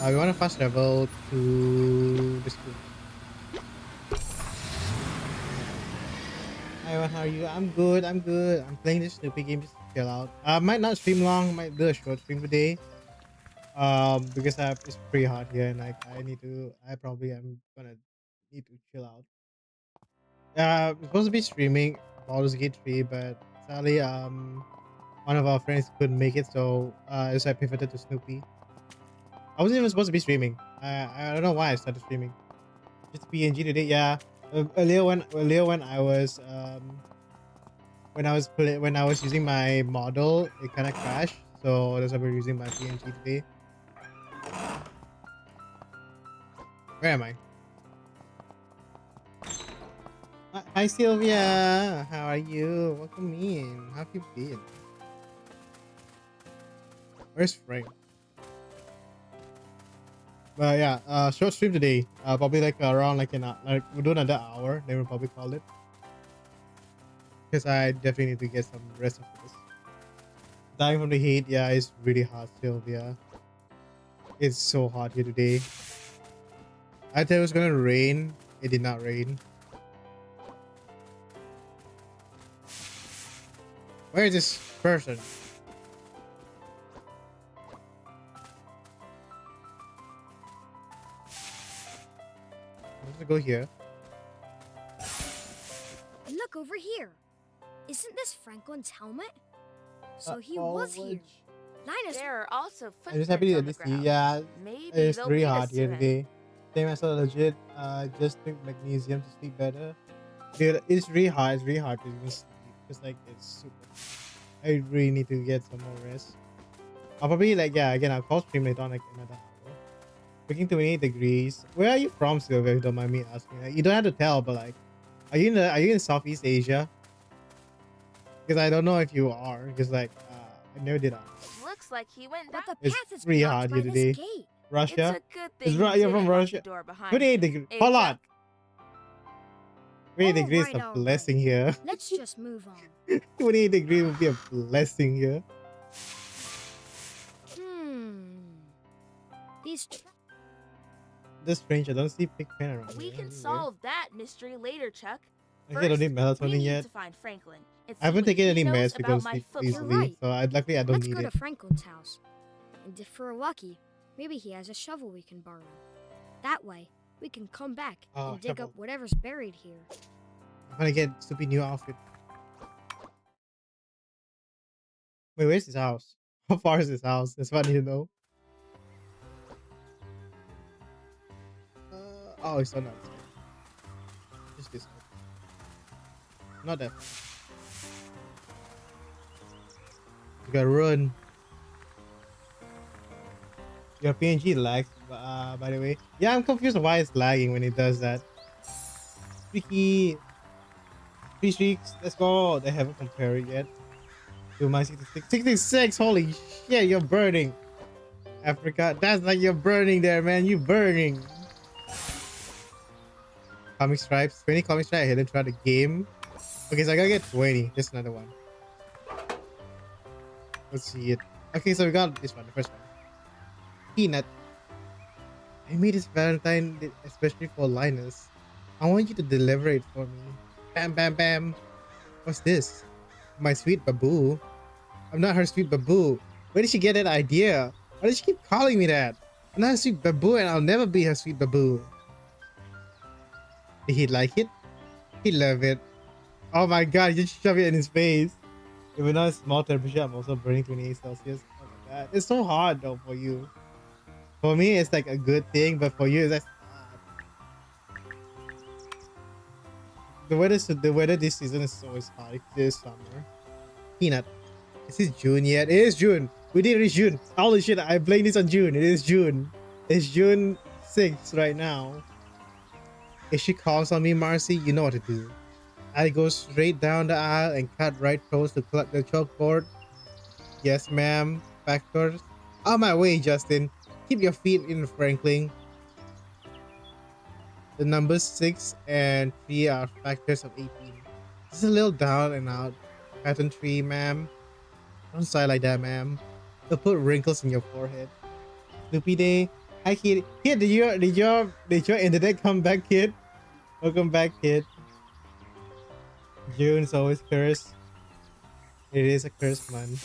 We want to fast travel to the school. Hi, how are you? I'm good. I'm good. I'm playing this Snoopy game just to chill out. Might not stream long. Might do a short stream today. Because it's pretty hot here, and like I probably am gonna need to chill out. I'm supposed to be streaming Baldur's Gate 3, but sadly, one of our friends couldn't make it, so so I pivoted to Snoopy. I wasn't even supposed to be streaming. I don't know why I started streaming. Just PNG today, yeah. Earlier when I was when I was using my model, it kind of crashed, so that's why we're using my PNG today. Where am I? Hi Sylvia, how are you? Welcome in. How have you been? Where's Frank? But yeah, short stream today. Probably like around like we'll do another hour. Then we'll probably call it. because I definitely need to get some rest after this. Dying from the heat, yeah, it's really hot still. Yeah, it's so hot here today. I thought it was gonna rain. It did not rain. Where is this person? Let's go here. Look over here. Isn't this Franklin's helmet? So he was here. Linus, There are also I'm footprints just happy to on at the least see. ground. Yeah, Maybe it's they'll really lead us hot to here him. today. Same as well, legit. Just drink magnesium to sleep better. Dude, it's really hard. It's really hard to even sleep. It's like it's super. I really need to get some more rest. I'll probably like again I'll call stream later on like another hour. Freaking 28 degrees. Where are you from, Sylvia? If you don't mind me asking. Like, you don't have to tell, but like, are you in Southeast Asia? Because I don't know if you are. Because like I never did ask. Looks like he went but that. the It's path is really blocked hot by here this today. gate. Russia. It's a good Is thing you're from lock Russia? the door behind 28 him. degrees. Eh, Hold Chuck? on. 28 All degrees right, is a all blessing right. here. Let's just move on. 28 degrees would be a blessing here. These This strange. I don't see Pigpen around We here. can Is it solve that mystery later, Chuck. weird? I don't need we melatonin need yet. to find Franklin. And I haven't see what taken he any knows meds to go to about my sleep football. You're easily, right. so luckily I don't Let's need go it. to Franklin's house. And if we're lucky, maybe he has a shovel we can borrow. That way, we can come back Oh, and dig shovel. up whatever's buried here. I'm gonna get stupid new outfit. Wait, where's his house? How far is his house? That's what I need to know. Oh, it's on that side. Just this one. Not that far. You gotta run. Your PNG lags, by the way. Yeah, I'm confused why it's lagging when it does that. Streaky. 3 streaks. Let's go. They haven't compared it yet. To my 66. 66! Holy shit, you're burning. Africa. That's like you're burning there, man. You burning. Comic stripes. 20 comic stripes. I hadn't tried the game. Okay, so I gotta get 20. Just another one. Let's see it. Okay, so we got this one, the first one. Peanut. I made this Valentine especially for Linus. I want you to deliver it for me. Bam, bam, bam. What's this? My sweet baboo. I'm not her sweet baboo. Where did she get that idea? Why does she keep calling me that? I'm not a sweet baboo and I'll never be her sweet baboo. Did he like it? He love it. Oh my god, you just shove it in his face. Even though it's small temperature, I'm also burning 28 Celsius. Oh my god. It's so hard though for you. For me, it's like a good thing, but for you, that's hard. The weather this season is always hot. This summer. Peanut. Is it June yet? It is June. We did reach June. Holy shit, I blame this on June. It is June. It's June 6th right now. If she calls on me, Marcy, you know what to do. I go straight down the aisle and cut right close to the chalkboard. Yes, ma'am. Factors. On my way, Justin. Keep your feet in, Franklin. The numbers 6 and 3 are factors of 18. This is a little down and out. Pattern 3, ma'am. Don't sigh like that, ma'am. They'll put wrinkles in your forehead. Snoopy Day. Hi, kid. Kid, did your internet come back, kid? Welcome back, kid. June's always cursed. It is a cursed month.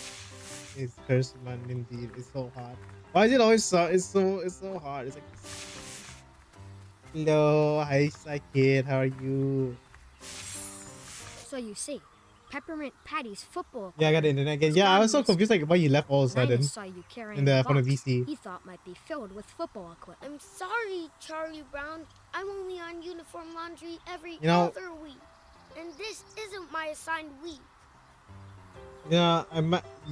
It's cursed month indeed. It's so hot. Why is it always so? It's so hot. It's like. Hello, hi, kid. How are you? So you see, Peppermint Patty's football. Yeah, I got the internet again. Yeah, I was so confused like why you left all of a sudden Linus saw you carrying in the a front of box VC. he thought might be filled with football equipment. I'm sorry, Charlie Brown. I'm only on uniform laundry every You other week. And this isn't my assigned week. Yeah,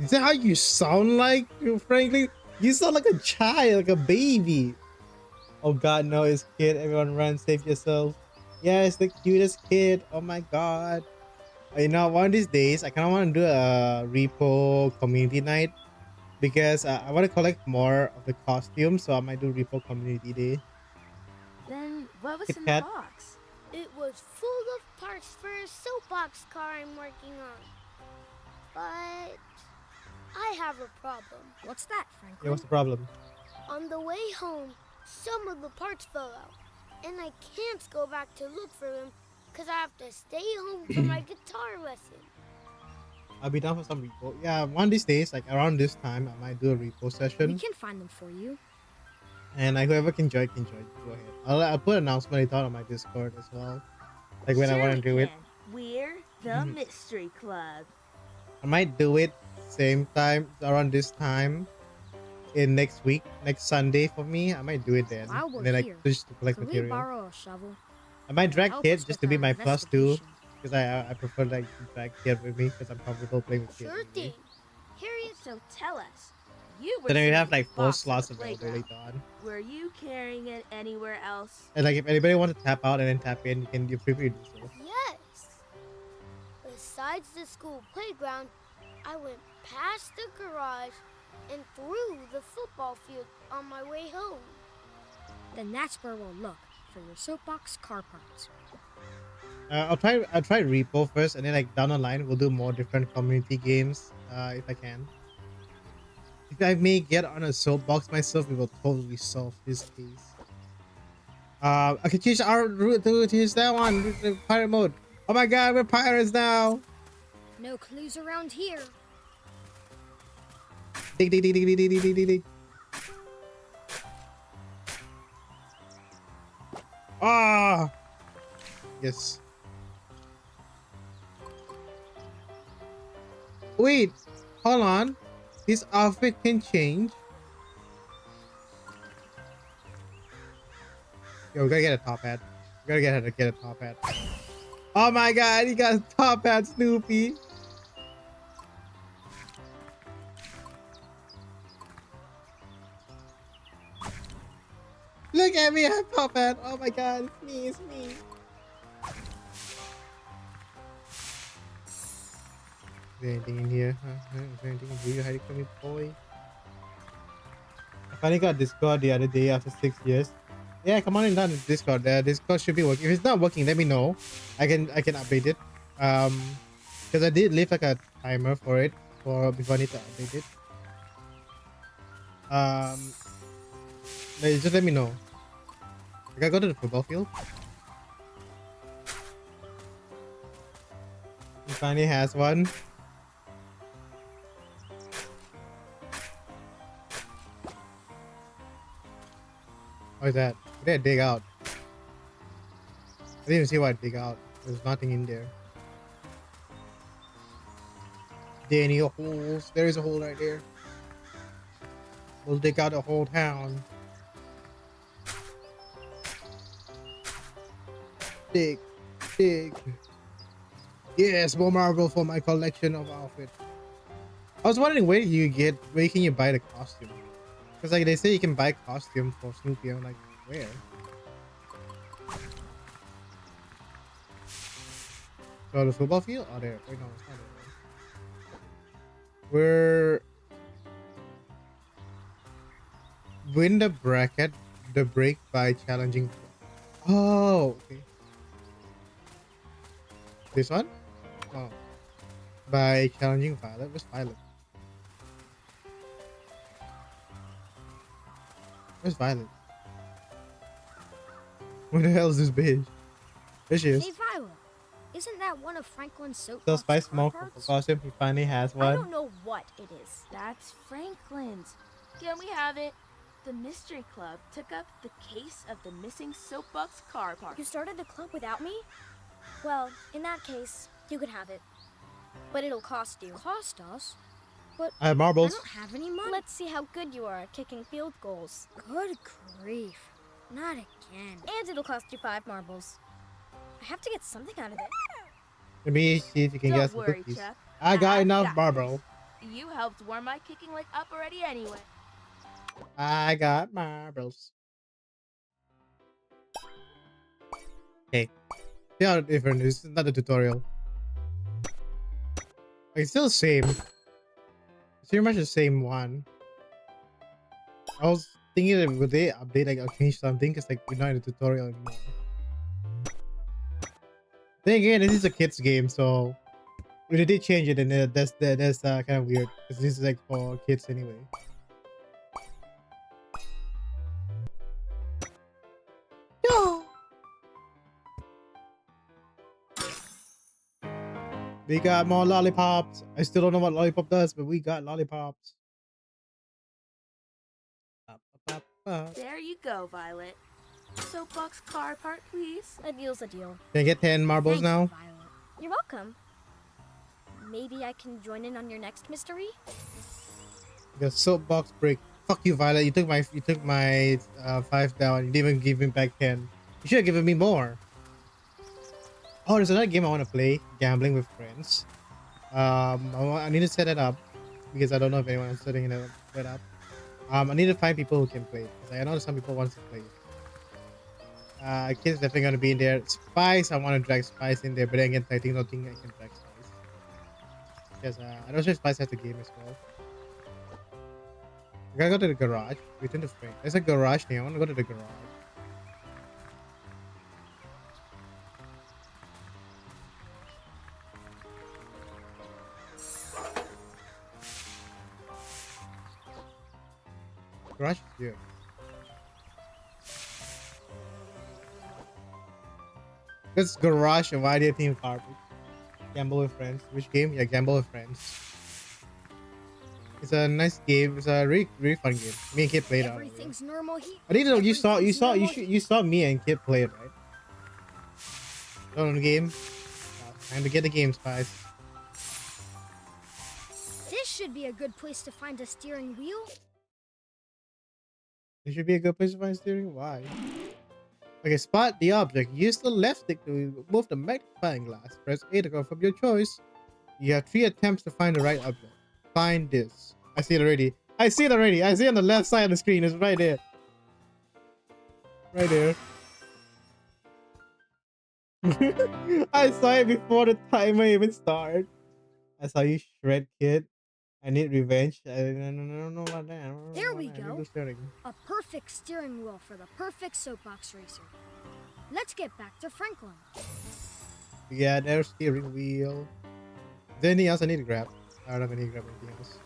is that how you sound like? Frankly, you sound like a child, like a baby. Oh God, no, it's kid. Everyone run, save yourself. Yeah, it's the cutest kid. Oh my God. You know, one of these days, I kind of want to do a repo community night because I want to collect more of the costumes. So I might do repo community day. Then what was Kit in Kat. the box? It was full of parts for a soapbox car I'm working on. But I have a problem. What's that, Yeah, Franklin? what's the problem? On the way home, some of the parts fell out, and I can't go back to look for them because I have to stay home for my guitar lesson. I'll be down for some repo. Yeah, one of these days, like around this time, I might do a repo We session. can find them for you. And like whoever can join, can join. Go ahead. I'll put an announcement later on my Discord as well. Like when I Sure want we to do it. can. We're the Mhm. Mystery Club. I might do it same time around this time in next week, next Sunday for me. I might do it then. While we're And then like here, just to collect could we material. borrow a shovel? I might drag Help Kit us just with to be our my plus two. investigation. Because I prefer like to drag Kit with me because I'm comfortable playing with Kit. Sure thing. Harriet, So tell us, you were So then we sitting have in the like 4 box on slots the available playground. later on. Were you carrying it anywhere else? And like if anybody wants to tap out and then tap in, you're free to do so. yes. Besides the school playground, I went past the garage and through the football field on my way home. Then that's where we'll look for your soapbox car parts. I'll try repo first, and then like down the line we'll do more different community games if I can. If I may get on a soapbox myself, we will totally solve this case. I can change our route to change that one, the pirate mode. Oh my god, we're pirates now. No clues around here. Dig dig dig dig dig dig dig dig dig. Ah, yes. Wait, hold on. His outfit can change. Yo, we gotta get a top hat. We gotta get her to get a top hat. Oh my god, he got a top hat, Snoopy. Look at me, I have top hat. Oh my god, it's me, it's me. Is there anything in here? Is there anything in here you're hiding from me, boy? I finally got Discord the other day after 6 years. Yeah, come on in down to Discord. Discord should be working. If it's not working, let me know. I can update it. Because I did leave like a timer for it before I need to update it. Just let me know. I gotta go to the football field. He finally has one. What is that? What did I dig out? I didn't even see what I dig out. There's nothing in there. There any holes? There is a hole right there. We'll dig out the whole town. Dig. Dig. Yes, more marble for my collection of outfits. I was wondering where can you buy the costume? Because like they say you can buy costume for Snoopy. I'm like, where? So the football field? Oh, there. Wait, no, it's not there. We're win the bracket, the break by challenging. Oh, okay. This one? Oh, by challenging Violet. Where's Violet? Where's Violet? Where the hell is this bitch? There she is. Hey, Violet. Isn't that one of Franklin's So soapbox Spice car Smoke parts? costume. He finally has I one. don't know what it is. That's Franklin's. Can we have it? The Mystery Club took up the case of the missing soapbox car park. You started the club without me? Well, in that case, you could have it. But it'll cost you. Cost us? I have I marbles. don't have any money. Let's see how good you are at kicking field goals. Good grief. Not again. And it'll cost you 5 marbles. I have to get something out of it. Let me see if you can Don't get some worry, cookies. Chuck. I got I've enough got marble. this. You helped warm my kicking leg up already anyway. I got marbles. Okay. See how different it is. This is not a tutorial. It's still the same. It's pretty much the same one. I was thinking that would they update, like, or change something, because like we're not in the tutorial anymore. Then again, this is a kids game, so if they did change it, then that's kind of weird because this is like for kids anyway. Yo! We got more lollipops. I still don't know what lollipop does, but we got lollipops. Pop, pop, pop. There you go, Violet. Soapbox car part, please. A deal's a deal. Can I get 10 marbles Thank now? you, Violet. You're welcome. Maybe I can join in on your next mystery? The soapbox break. Fuck you, Violet. You took my 5 down. You didn't even give me back 10. You should have given me more. Oh, there's another game I want to play. Gambling with friends. I need to set it up because I don't know if anyone is setting it up. I need to find people who can play because I know some people want to play. Kids definitely gonna be in there. Spice, I want to drag Spice in there, but then again, I don't think I can drag Spice because I don't sure Spice has the game as well. I gotta go to the garage. Return to frame. There's a garage here. I want to go to the garage. Garage is here. This garage and why do you think carpet? Gamble with friends. Which game? Yeah, gamble with friends. It's a nice game. It's a really fun game. Me and Kid played it. Everything's normal here. I didn't know you saw me and Kid play it, right? On the game. Time to get the game, Spice. This should be a good place to find a steering wheel. This should be a good place to find steering. Why? Okay, spot the object. Use the left stick to move the magnifying glass. Press A to confirm your choice. You have 3 attempts to find the right object. Find this. I see it already. I see it on the left side of the screen. It's right there. Right there. I saw it before the timer even started. I saw you shred, Kid. I need revenge. I don't know about that. There we go. A perfect steering wheel for the perfect soapbox racer. Let's get back to Franklin. Yeah, there's steering wheel. Is there anything else I need to grab? I don't have any to grab anything else.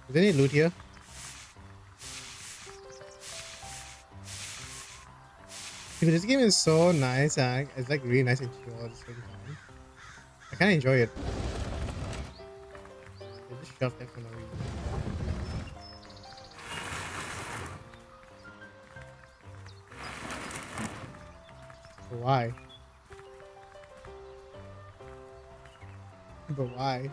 Is there any loot here? Dude, this game is so nice. It's like really nice and chill at the same time. I kind of enjoy it. I just shoved that for no reason. But why? But why?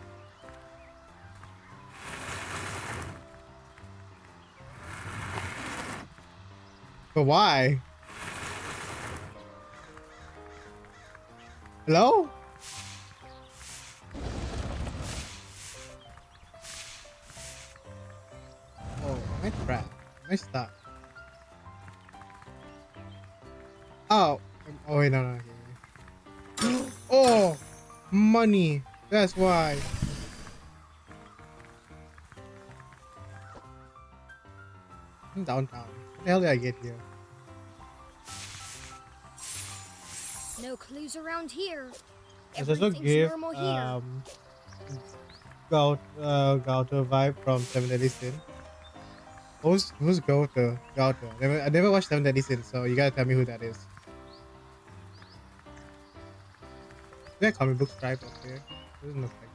But why? Hello? Oh, my crap. My stuff. Oh. Oh, wait, no. Okay. Oh! Money. That's why. I'm downtown. What the hell did I get here? No clues around here. Let's also Everything's give normal here. Go to vibe from 7 Deadly Sin. Who's Goto? I never watched 7 Deadly Sin, so you gotta tell me who that is. Is there a comic book stripe up there? Doesn't look like it.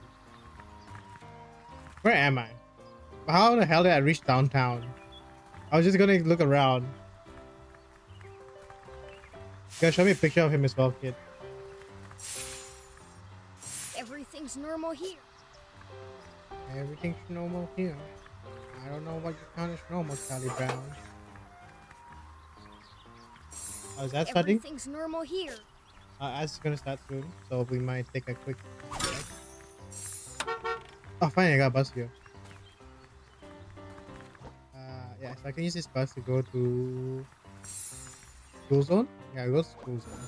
Where am I? How the hell did I reach downtown? I was just gonna look around. You gotta show me a picture of him as well, kid. Everything's normal here. Everything's normal here. I don't know what you count as normal, Charlie Brown. Oh, is that starting? Everything's normal here. It's gonna start soon, so we might take a quick break. Oh, fine, I got a bus here. Yeah, so I can use this bus to go to school zone. Yeah, go to school zone.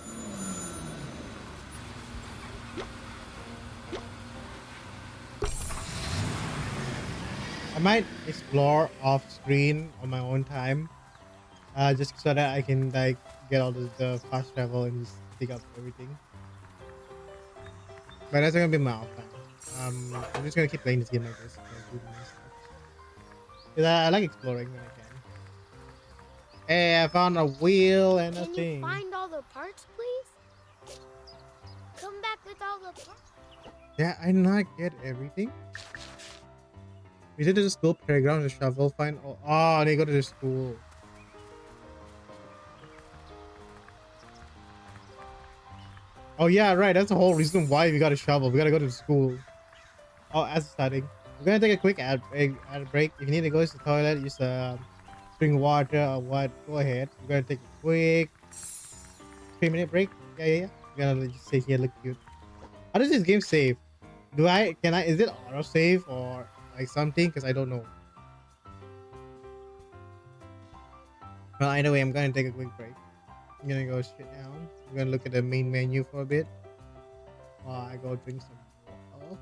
I might explore off screen on my own time, just so that I can like get all the fast travel and just dig up everything. But that's not gonna be my off time. I'm just gonna keep playing this game like this. Do the main stuff. 'Cause I like exploring when I can. Hey, I found a wheel and a Can you thing. find all the parts, please? Come back with all the parts. Yeah, I not get everything. We did the school playground, the shovel, find all. Oh, they go to the school. Oh yeah, right. That's the whole reason why we got a shovel. We gotta go to the school. Oh, as starting. We're gonna take a quick ad break. If you need to go to the toilet, use drink water or what, go ahead. We're gonna take a quick 3-minute break. Yeah. We're gonna just sit here, look cute. How does this game save? Is it auto save or like something? Because I don't know. Well, either way, I'm gonna take a quick break. I'm gonna go sit down. I'm gonna look at the main menu for a bit while I go drink some water.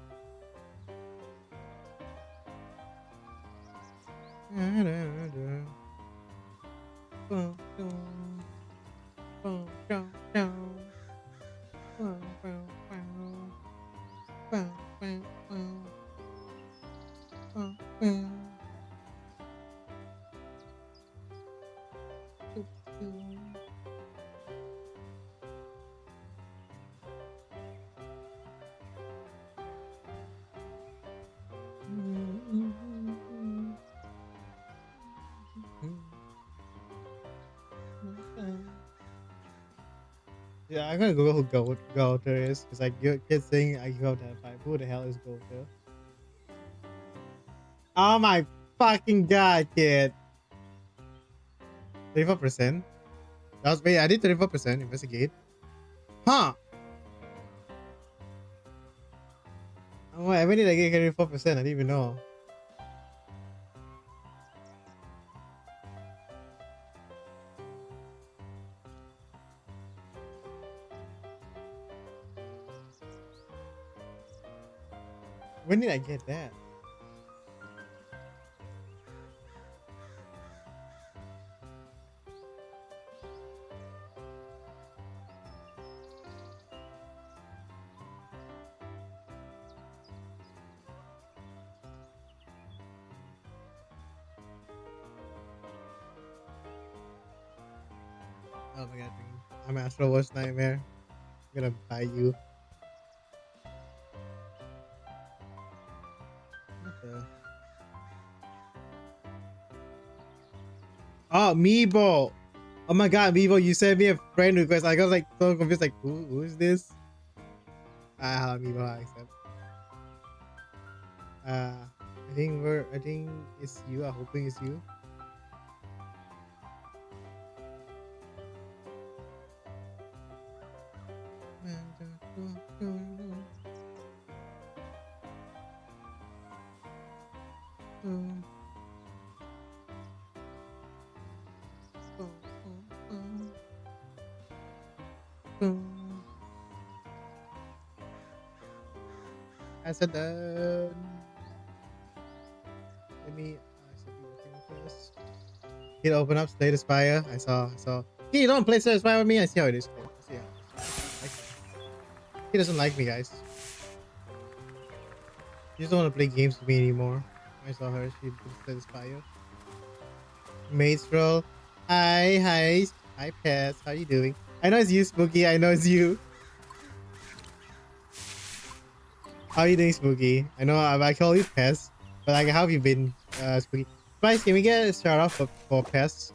Yeah, I'm gonna Google who Gouter is because I keep saying I go that vibe. Who the hell is Gouter? Oh my fucking god, kid! 34%. Wait, I did 34%. Investigate. Huh? Oh, when did I get 34%? I didn't even know. When did I get that? Oh my god, I'm Astral worst nightmare. I'm gonna buy you. What the? Oh, Meebo! Oh my god, Meebo, you sent me a friend request. I got like so confused, like who is this? Meebo, I accept. I think it's you. I'm hoping it's you. I said done. Let me set the thing first. Hit open up, Slay the Spire. I saw. Hey, you don't play Slay the Spire with me? I see how it is. I see how it is. He doesn't like me, guys. He just don't want to play games with me anymore. I saw her. She Slay the Spire. Maestral. Hi, Pets. How you doing? I know it's you, Spooky. I know it's you. How you doing, Spooky? I know I call you Pest, but like, how have you been, Spooky? Spice, can we get a start off for Pests?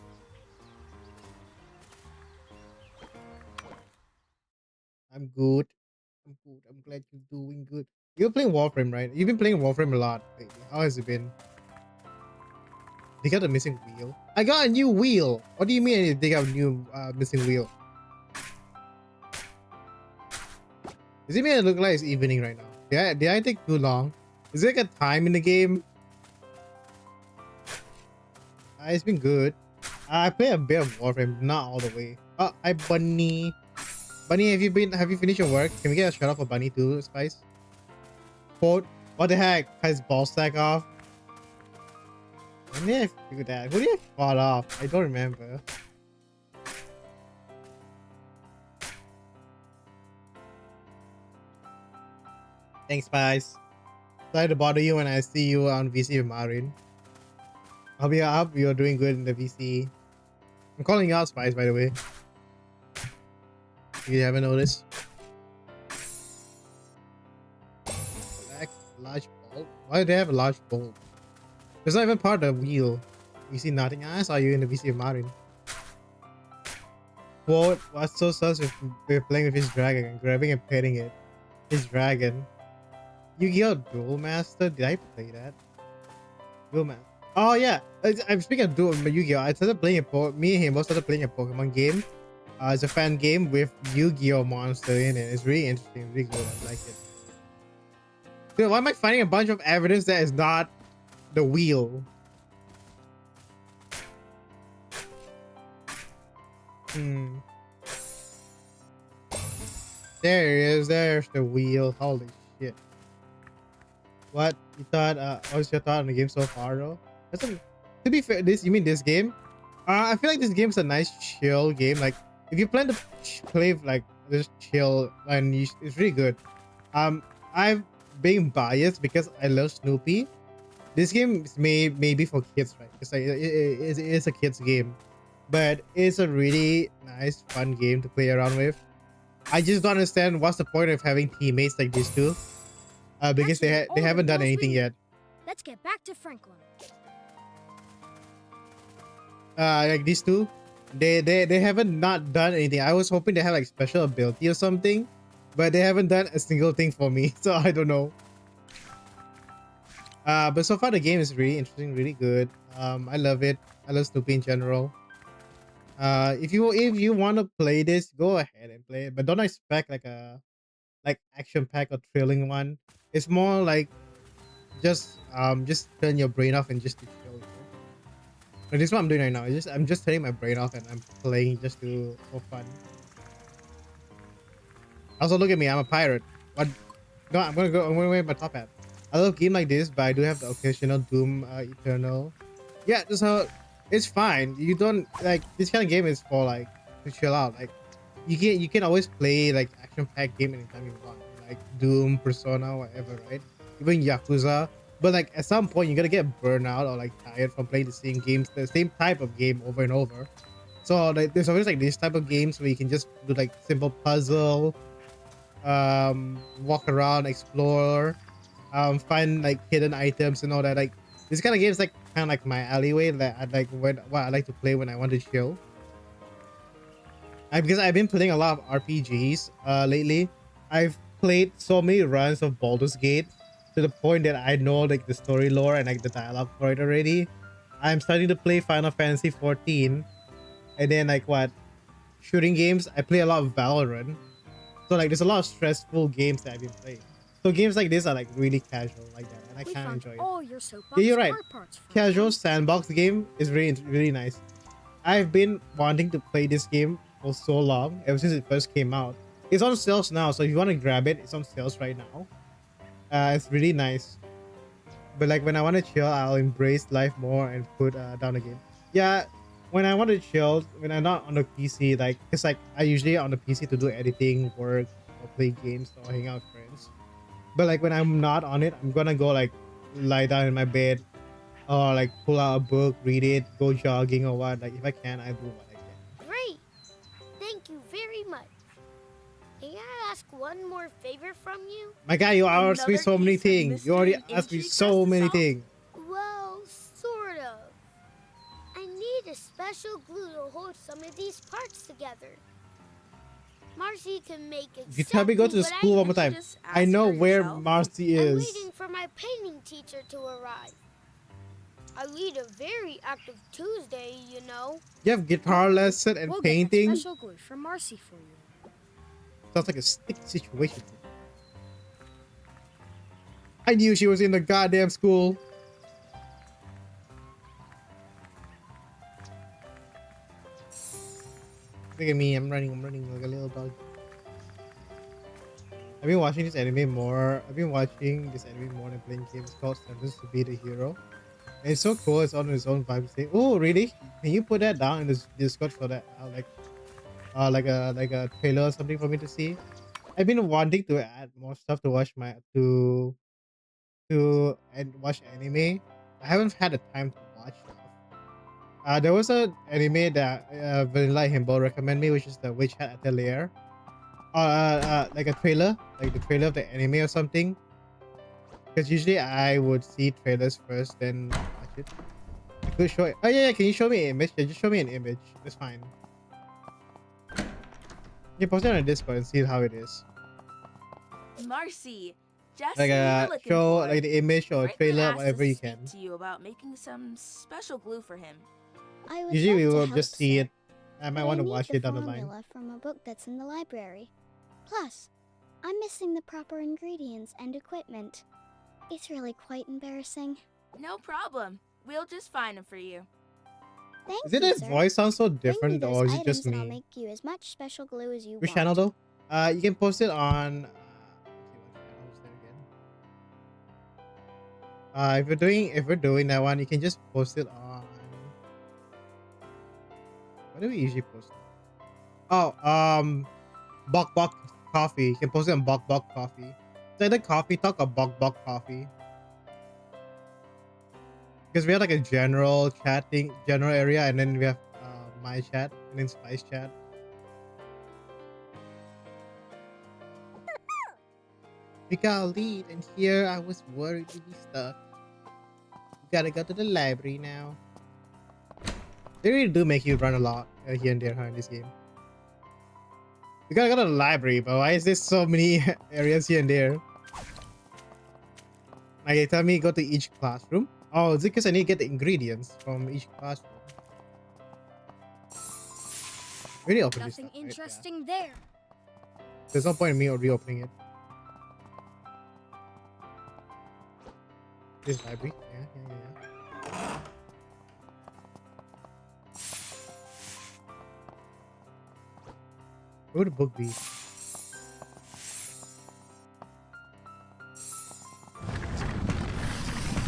I'm good. I'm glad you're doing good. You're playing Warframe, right? You've been playing Warframe a lot lately. How has it been? They got a missing wheel. I got a new wheel. What do you mean they got a new missing wheel? Does it mean it look like it's evening right now? Did I take too long? Is there like a time in the game? It's been good. I play a bit of Warframe, not all the way. Oh, hi Bunny. Bunny, have you finished your work? Can we get a shout out for Bunny too, Spice? Quote, what the heck? Cut his ball stack off. When did I figure that? Who did I fall off? I don't remember. Thanks, Spice. Sorry to bother you when I see you on VC with Marin. I'll be up. You're doing good in the VC. I'm calling you out, Spice, by the way. If you haven't noticed. Select large bulb. Why do they have a large bulb? It's not even part of the wheel. You see nothing. I saw you in the VC with Marin. Quote, what's so sus with playing with his dragon and grabbing and petting it? His dragon. Yu-Gi-Oh! Duel Master? Did I play that? Duel Master. Oh yeah, I'm speaking of Duel Yu-Gi-Oh! I started playing me and him both started playing a Pokemon game. It's a fan game with Yu-Gi-Oh! Monster in it. It's really interesting, really good. I like it. Dude, why am I finding a bunch of evidence that is not the wheel? There it is. There's the wheel. Holy shit. What you thought? What's your thought on the game so far, though? To be fair, you mean this game? I feel like this game's a nice chill game. Like if you plan to play like just chill, and it's really good. I've been biased because I love Snoopy. This game is maybe for kids, right? It's like it's a kids game, but it's a really nice, fun game to play around with. I just don't understand what's the point of having teammates like these two. Because they haven't done anything yet. Let's get back to Franklin. Like these two, they haven't not done anything. I was hoping they have like special ability or something, but they haven't done a single thing for me. So I don't know. But so far the game is really interesting, really good. I love it. I love Snoopy in general. If you want to play this, go ahead and play it, but don't expect like a action pack or thrilling one. It's more like just turn your brain off and just to chill. And this is what I'm doing right now. I'm just turning my brain off and I'm playing just for fun. Also, look at me. I'm a pirate. What? No, I'm gonna wear my top hat. I love game like this, but I do have the occasional Doom Eternal. Yeah, so it's fine. You don't like this kind of game is for like to chill out. Like you can always play like action packed game anytime you want. Like Doom, Persona, whatever, right? Even Yakuza. But like at some point you're gonna get burned out or like tired from playing the same type of game over and over. So like there's always like this type of games where you can just do like simple puzzle, walk around, explore, find like hidden items and all that. Like this kind of game is like kind of like my alleyway that I like what I like to play when I want to chill. Because I've been playing a lot of RPGs lately. I've played so many runs of Baldur's Gate to the point that I know like the story lore and like the dialogue for it already. I'm starting to play Final Fantasy 14, and then like what shooting games. I play a lot of Valorant, so like there's a lot of stressful games that I've been playing. So games like this are like really casual like that, and I kind of enjoy it. All your soapbox Yeah, you're right. parts, Casual sandbox game is really nice. I've been wanting to play this game for so long, ever since it first came out. It's on sales now, so if you want to grab it, it's on sales right now. It's really nice. But like when I want to chill, I'll embrace life more and put down the game. Yeah, when I want to chill, when I'm not on the PC, like it's like I usually on the PC to do editing, work, or play games or hang out with friends. But like when I'm not on it, I'm gonna go like lie down in my bed or like pull out a book, read it, go jogging or what. Like if I can, I do what I can. Great. Thank you very much. May I ask one more favor from you? My guy, you asked me Another so many piece of things. You already mystery asked me intrigue so for us to many solve? things. Well, sort of. I need a special glue to hold some of these parts together. Marcy can make it. If you tell me go to the school one more time, Just I ask know for where yourself. Marcy I'm is. waiting for my painting teacher to arrive. I lead a very active Tuesday, you know. You have guitar lesson and We'll painting. get that special glue from Marcy for you. Sounds like a sticky situation. I knew she was in the goddamn school. Look at me, I'm running like a little dog. I've been watching this anime more. I've been watching this anime more than playing games called Sentenced to Be the Hero. And it's so cool, it's on its own vibe thing. Oh really? Can you put that down in this Discord for that? Like a trailer or something for me to see? I've been wanting to add more stuff to watch my and watch anime. I haven't had the time to watch stuff. There was a anime that Vanilla Himbo recommended me, which is the Witch Hat Atelier. Like a trailer, like the trailer of the anime or something. Because usually I would see trailers first, then watch it. I could show it. Oh yeah, yeah, can you show me an image? Yeah, just show me an image. That's fine. You post it on Discord and see how it is. Marcy, just Like who you were looking show for. like the image or Franklin trailer, asked us whatever to you speak can. to you about making some special glue for him. I would Usually we love to will help, just see sir, it. I might but want to need watch the it down the line. formula from a book that's in the library. Plus, I'm missing the proper ingredients and equipment. It's really quite embarrassing. No problem. We'll just find him for you. Thank Is it you, that sir. voice sounds so Bring me different, those or is it items just and I'll me? make you as much special glue as you Which want. channel though? You can post it on. Let's see what channel is there again. If we're doing that one, you can just post it on. What do we usually post? Oh, Bok Bok Coffee. You can post it on Bok Bok Coffee. It's either Coffee Talk or Bok Bok Coffee. Because we have like a general general area, and then we have my chat, and then Spice chat. We got a lead, and here I was worried to be stuck. We gotta go to the library now. They really do make you run a lot here and there, huh, in this game. We gotta go to the library, but why is there so many areas here and there? Like, they tell me go to each classroom. Oh, is it because I need to get the ingredients from each classroom? Really open this Nothing stuff, right? Yeah. interesting there. There's no point in me reopening it. This library? Yeah. Where would the book be?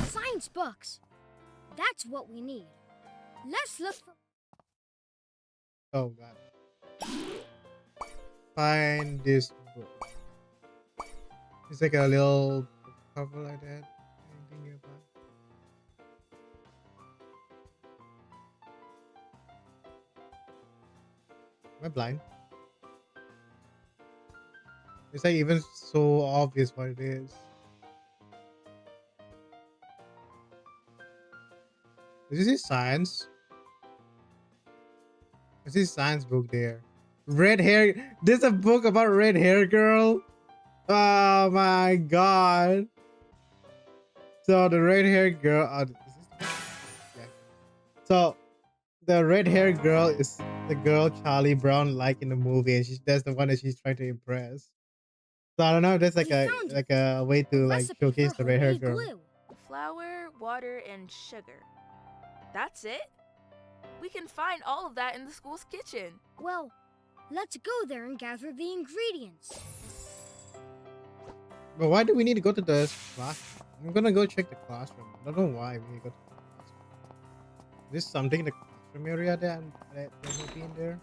Science books. That's what we need. Let's look for. Oh god. Find this book. It's like a little cover like that. Anything nearby? Am I blind? It's like even so obvious what it is. Is this science? Is this science book there? Red hair. There's a book about red hair girl. Oh my god. So the red hair girl. Is this yeah. So the red hair girl is the girl Charlie Brown like in the movie, and that's the one that she's trying to impress. So I don't know if that's like We found it. a way to like Recipe showcase for the red hair homemade girl. glue. Flour, water, and sugar. That's it? We can find all of that in the school's kitchen. Well, let's go there and gather the ingredients. But why do we need to go to the classroom? I'm gonna go check the classroom. I don't know why we need to go to the classroom. Is this something in the classroom area that may be in there?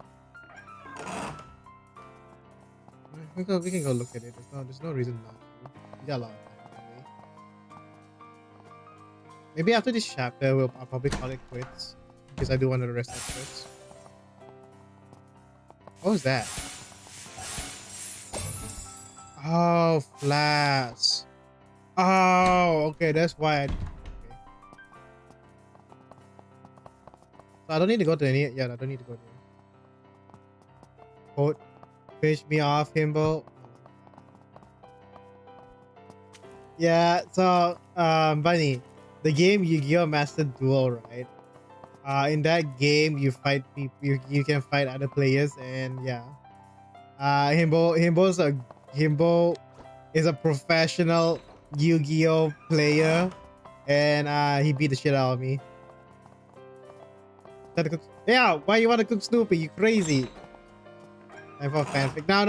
We can go look at it. There's no reason not to. We got a lot of time anyway. Maybe after this chapter, I'll probably call it quits because I do want to rest up first. What was that? Oh, flash. Oh, okay. That's why. Okay. So I don't need to go to any. Yeah, I don't need to go there. Quote. Finish me off, Himbo. Yeah, so Bunny, the game Yu-Gi-Oh! Master Duel, right? In that game you fight people, you can fight other players, and yeah. Himbo is a professional Yu-Gi-Oh! Player, and he beat the shit out of me. Yeah, why you wanna cook Snoopy? You crazy. Time for fanfic. No. You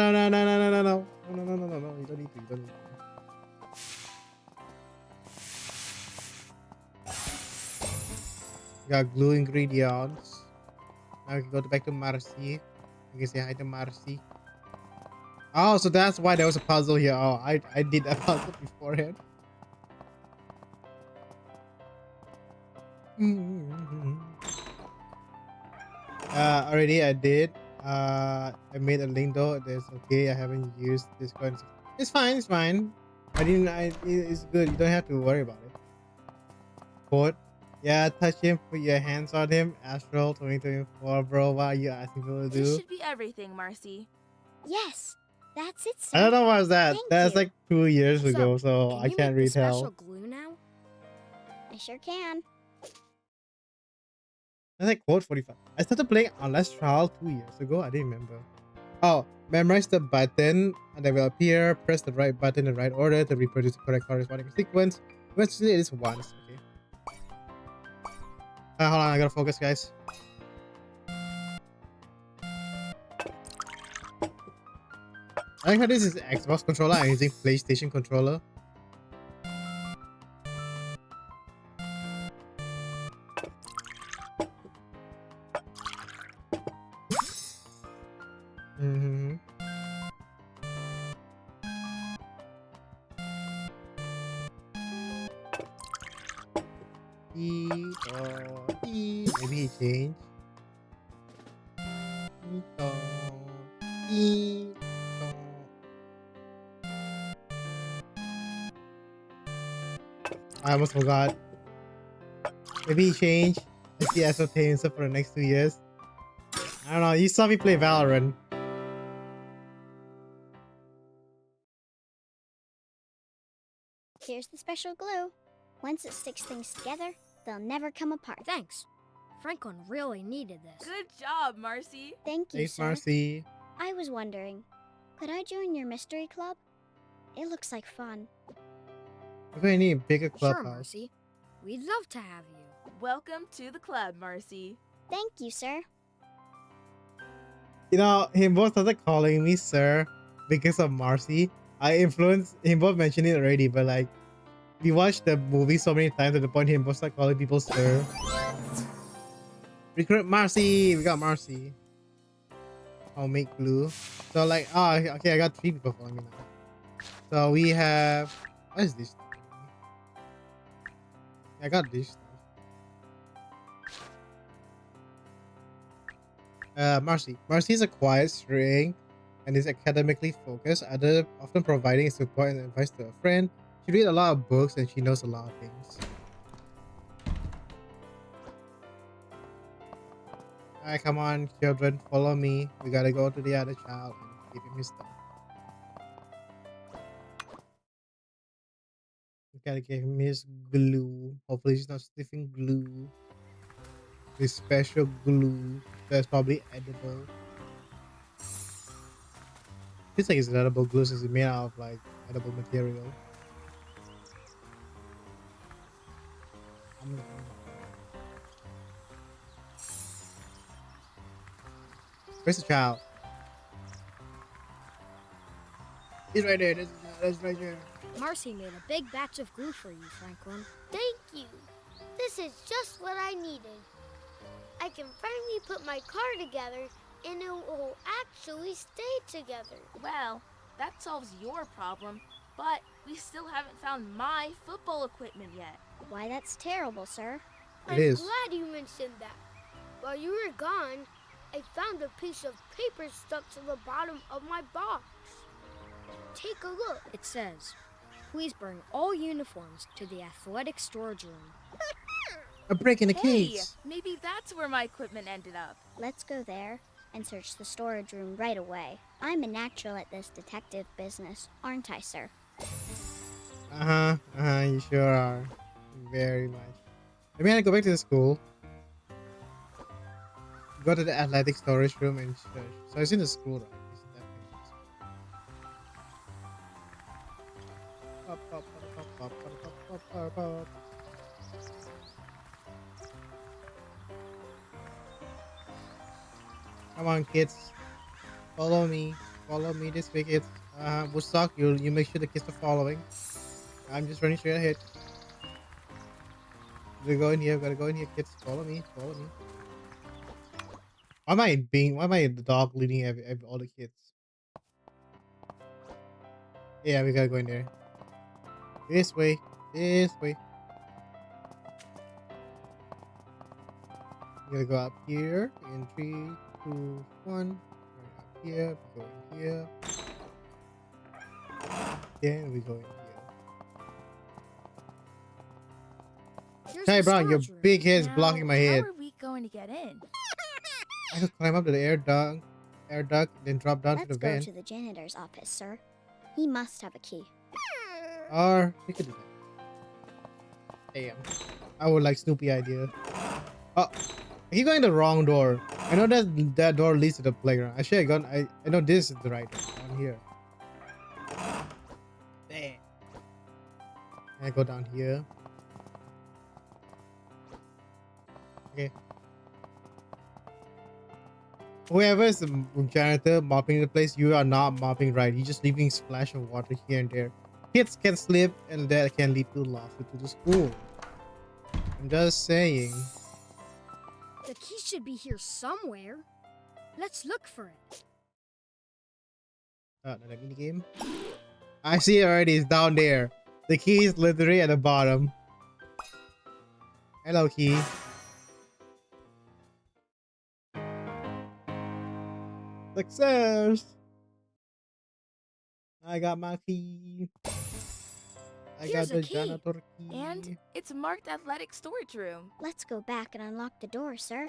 don't need to. Got glue ingredients. Now we can go back to Marcy. You can say hi to Marcy. Oh, so that's why there was a puzzle here. Oh, I did that puzzle beforehand. Already I did. I made a link though. That's okay. I haven't used Discord. It's fine. It's fine. I didn't. It's good. You don't have to worry about it. Code. Yeah, touch him. Put your hands on him. Astral 2024, bro. What are you asking people to This do? should be everything, Marcy. Yes, that's it, I sir. don't know what was that. Thank That's you. like 2 years ago, so can I you can't make the retell. special glue now? I sure can. That's like quote 45. I started playing on Astral 2 years ago. I didn't remember. Oh, memorize the button and they will appear. Press the right button in the right order to reproduce the correct corresponding sequence. Eventually, it is once. Okay. Hold on, I gotta focus, guys. I like how this is Xbox controller. I'm using PlayStation controller. Mm-hmm. Maybe he changed. I almost forgot. Maybe he changed. I see ascertain himself for the next 2 years. I don't know. You saw me play Valorant. Here's the special glue. Once it sticks things together, they'll never come apart. Thanks. Franklin really needed this. Good job, Marcy. Thank you, Thanks, sir. Marcy. I was wondering, could I join your mystery club? It looks like fun. We're gonna need a bigger Sure, clubhouse. Marcy. We'd love to have you. Welcome to the club, Marcy. Thank you, sir. You know, him both started calling me sir because of Marcy. I influenced him both mentioned it already, but like we watched the movie so many times to the point him both start calling people sir. Recruit Marcy. We got Marcy. I'll make glue. So like, oh, okay, I got 3 people following me now. So we have, what is this? I got this stuff. Marcy. Marcy is a quiet string and is academically focused, often providing support and advice to a friend. She reads a lot of books and she knows a lot of things. Alright, come on, children, follow me. We gotta go to the other child and give him his stuff. We gotta give him his glue. Hopefully he's not sniffing glue. This special glue that's probably edible. Feels like it's an edible glue since it's made out of like edible material. Where's the child? He's right there. That's right there. Marcy made a big batch of glue for you, Franklin. Thank you. This is just what I needed. I can finally put my car together and it will actually stay together. Well, that solves your problem, but we still haven't found my football equipment yet. Why, that's terrible, sir. It is. I'm glad you mentioned that. While you were gone, I found a piece of paper stuck to the bottom of my box. Take a look. It says, please bring all uniforms to the athletic storage room. A break in the Hey, case. maybe that's where my equipment ended up. Let's go there and search the storage room right away. I'm a natural at this detective business, aren't I, sir? You sure are. Very much. Maybe I go back to the school. Go to the athletic storage room and search. So it's in the school, right? It's definitely. Come on, kids. Follow me. Follow me this way, kids. Woodstock, you make sure the kids are following. I'm just running straight ahead. We go in here. Gotta go in here, kids. Follow me. Follow me. Why am I the dog leading all the kids? Yeah, we gotta go in there. This way. This way. We gotta go up here in 3, 2, 1. Going up here. We go in here. Then we go in here. Here's Ty the Brown, your storage room. big head's Now, blocking my head. How are we going to get in? I could climb up to the air duct, then drop down to Let's the go vent. to the janitor's office, sir. He must have a key. Or we could do that. Damn. I would like Snoopy idea. Oh, he's going the wrong door. I know that door leads to the playground. Actually, I know this is the right door. Down here. Damn. I go down here. Okay. Whoever is the janitor mopping the place, you are not mopping right. You're just leaving splash of water here and there. Kids can slip and that can lead to lawsuit to the school. I'm just saying. The key should be here somewhere. Let's look for it. Oh, another mini game. I see it already. It's down there. The key is literally at the bottom. Hello, key. Success! I got my key. I Here's got a the key. janitor key. And it's marked athletic storage room. Let's go back and unlock the door, sir.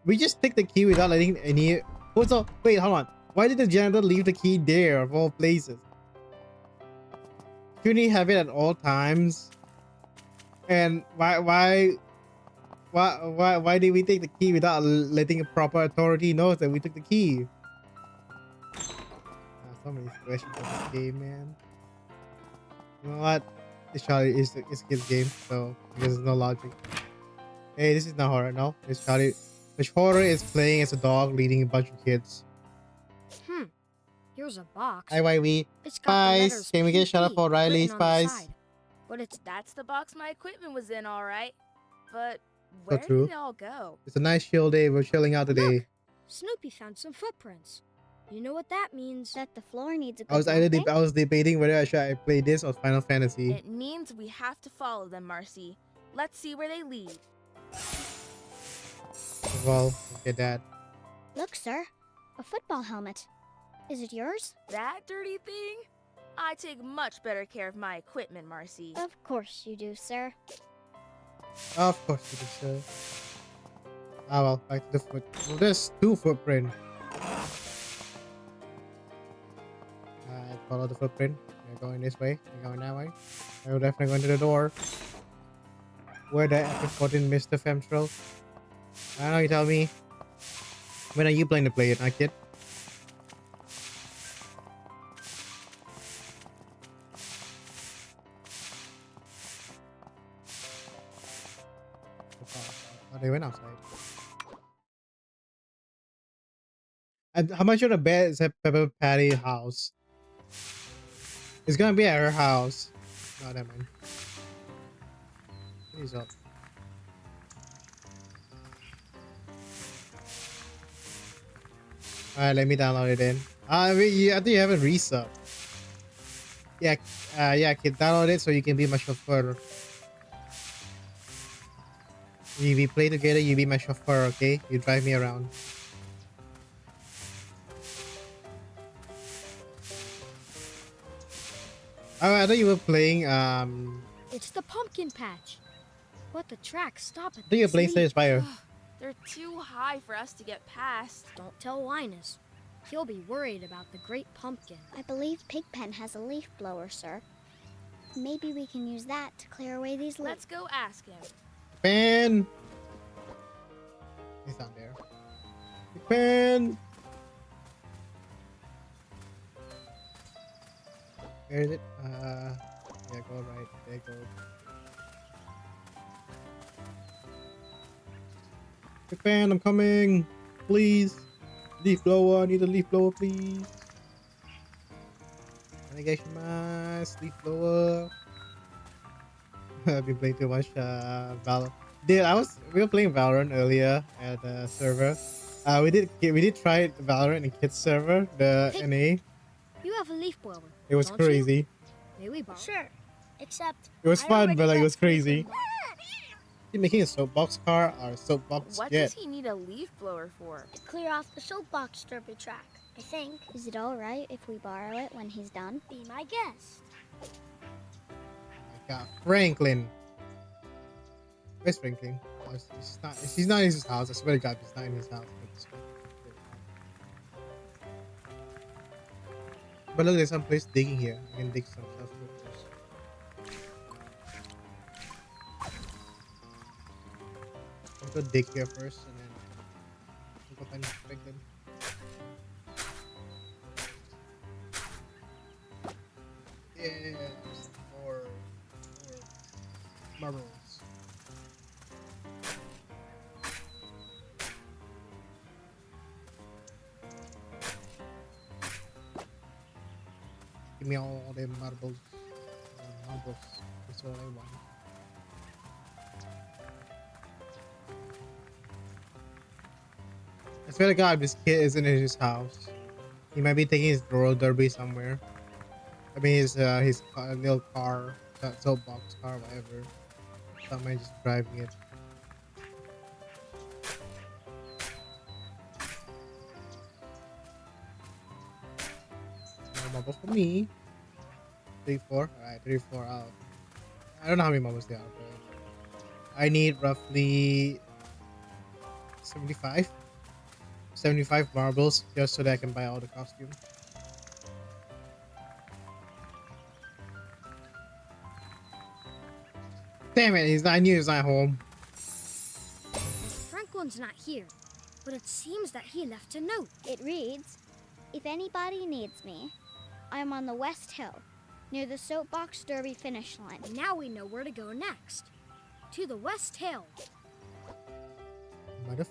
We just take the key without letting any. What's up? Wait, hold on. Why did the janitor leave the key there of all places? Shouldn't he have it at all times? And why did we take the key without letting a proper authority know that we took the key? So many questions in this game, man. You know what? It's Charlie. It's a kid's game, so there's no logic. Hey, this is not horror, no. It's Charlie. Which horror is playing as a dog leading a bunch of kids. Here's a box. Hi, YV. It's got the Spice, letters can we get shut up PP for Riley, written on the Spice? side. But it's That's the box my equipment was in, all right. But where true. did it all go? It's a nice chill day. We're chilling out today. Look, Snoopy found some footprints. You know what that means? That the floor needs a good I mopping? was debating whether I should play this or Final Fantasy. It means we have to follow them, Marcy. Let's see where they lead. Well, get that. Look, sir. A football helmet. Is it yours? That dirty thing? I take much better care of my equipment, Marcy. Of course you do, sir. Of course it is, sir. Ah, well, back to the foot. Well, there's 2 footprints. Follow the footprint. We're going this way. We're going that way. We're definitely going to the door. Where the F14 Mr. Femstral? I don't know, you tell me. When are you planning to play it, not kid? Oh, they went outside. And how much of the bed is at Pepper Patty house? It's gonna be at her house. No, never mind. He's up. Alright, let me download it then. I think you haven't resub. Yeah, yeah, kid, download it so you can be my chauffeur. We play together, you be my chauffeur, okay? You drive me around. Oh, I thought you were playing, It's the pumpkin patch. But the tracks stop at I think you're this playing leaf. Slay Spire. They're too high for us to get past. Don't tell Linus. He'll be worried about the great pumpkin. I believe Pigpen has a leaf blower, sir. Maybe we can use that to clear away these Let's leaves. go ask him. Ben! He's down there. Ben! Where is it? Yeah, go right. There you go. Ben, I'm coming! Please! Leaf blower, I need a leaf blower, please! Onegaishimasu, leaf blower. I've been playing too much Valorant. Dude, we were playing Valorant earlier at the server. We did try Valorant in kids server, the Hey. NA. You have a leaf blower. It was don't you? crazy. May we borrow? Sure. Except It was I fun, already but like it got was crazy. paper. You making a soapbox car or a soapbox What jet? does he need a leaf blower for? to clear off the soapbox derby track, I think. Is it all right if we borrow it when he's done? Be my guest. My God, Franklin. Where's Franklin? Oh, she's not in his house. I swear to God, he's not in his house. But look, there's some place digging here. I can dig some stuff first. I'll go dig here first and then I'll go find Franklin. Yes, more marbles. Give me all the marbles. Marbles. That's all I want. I swear to God, this kid isn't in his house. He might be taking his roller derby somewhere. I mean, his little car, that soapbox car, whatever. Somebody just driving it. No marbles for me. 3, 4. Alright, 3, 4 out. I don't know how many marbles there are, but I need roughly 75. 75 marbles just so that I can buy all the costumes. Damn it, I knew he was not home. Franklin's not here, but it seems that he left a note. It reads, "If anybody needs me, I'm on the West Hill, near the Soapbox Derby finish line." Now we know where to go next. To the West Hill. Motherfucker.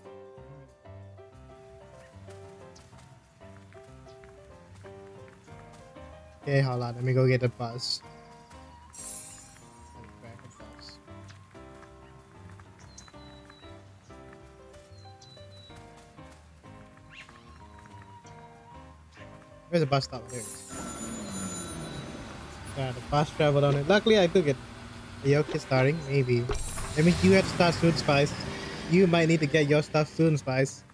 Okay, hold on. Let me go get the bus. Back the bus. Where's the bus stop? There it is. Yeah, the bus traveled on it. Luckily, I took it. Are you okay starting? Maybe. I mean, you have to start soon, Spice. You might need to get your stuff soon, Spice.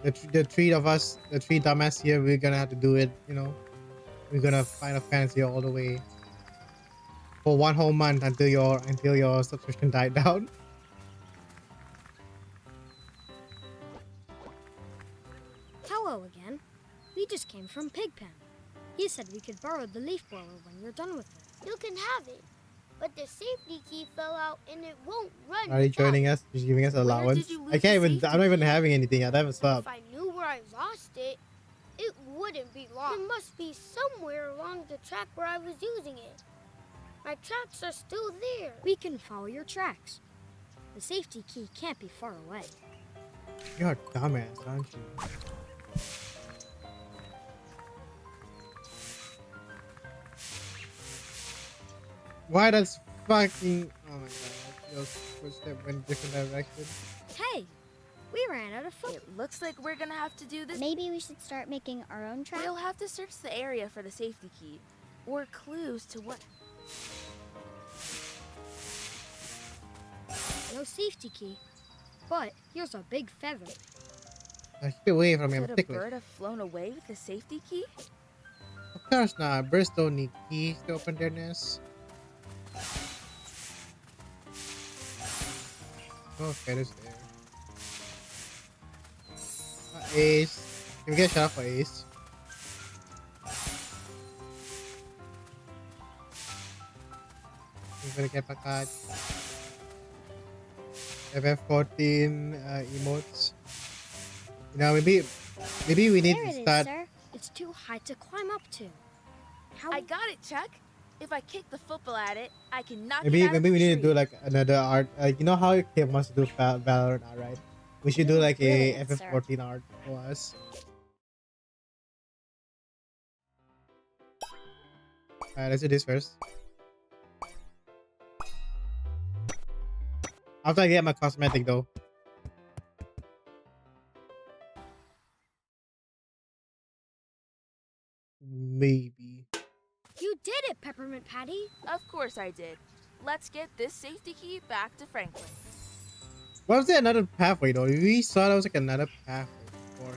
The three of us, the three dumbass here, we're gonna have to do it, you know. We're gonna find a fancy all the way for 1 whole month until your subscription died down. Hello again. We just came from Pigpen. He said we could borrow the leaf blower when you're done with it. You can have it. But the safety key fell out and it won't run. Are you without joining it. us? Just giving us Where allowance? did you lose I can't the even. safety I'm not even key? having anything. I haven't If slept. I knew where I lost it, it wouldn't be lost. It must be somewhere along the track where I was using it. My tracks are still there. We can follow your tracks. The safety key can't be far away. You're a dumbass, aren't you? Why does fucking? Oh my god! Your footstep went different direction. Hey, we ran out of foot. It looks like we're gonna have to do this. Maybe we should start making our own track. We'll have to search the area for the safety key or clues to what. No safety key. But here's a big feather. Keep away from me. I'm Could a ticklish. bird have flown away with the safety key? Of course not. Birds don't need keys to open their nests. Oh, feathers there. Ace. Can we get a shot for Ace? I'm gonna get my card. FF14 emotes. You know, maybe we need There to it is, start. sir. It's too high to climb up to. How? I got it, Chuck. If I kick the football at it, I can knock Maybe it out of we the need to do tree. like another art. You know how Kim wants to do Valorant art, right? We should do like a Brilliant, sir. FF14 art for us. Alright, let's do this first. After I get my cosmetic though. Maybe. You did it, Peppermint Patty. Of course I did. Let's get this safety key back to Franklin. Was there another pathway though? We saw there was like another pathway before.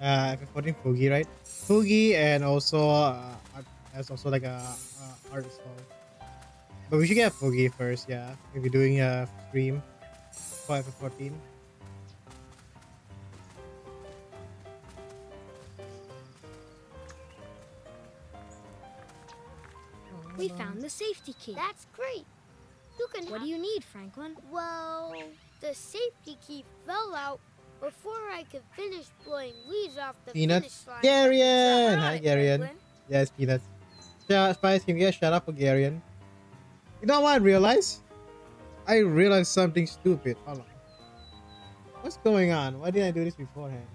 F14 Fugi, right? Fugi and also there's also like a art as well. But we should get Fugi first, yeah. If you're doing a stream for F14. We found the safety key. That's great. You can What do you need, Franklin? Well, the safety key fell out before I could finish blowing leaves off the Peanuts. finish line. Garion! Hi, Right, Garion. Franklin? Yes, Peanuts. Spice, can you get shut up for Garion? You know what I realized? I realized something stupid. Hold on. What's going on? Why didn't I do this beforehand?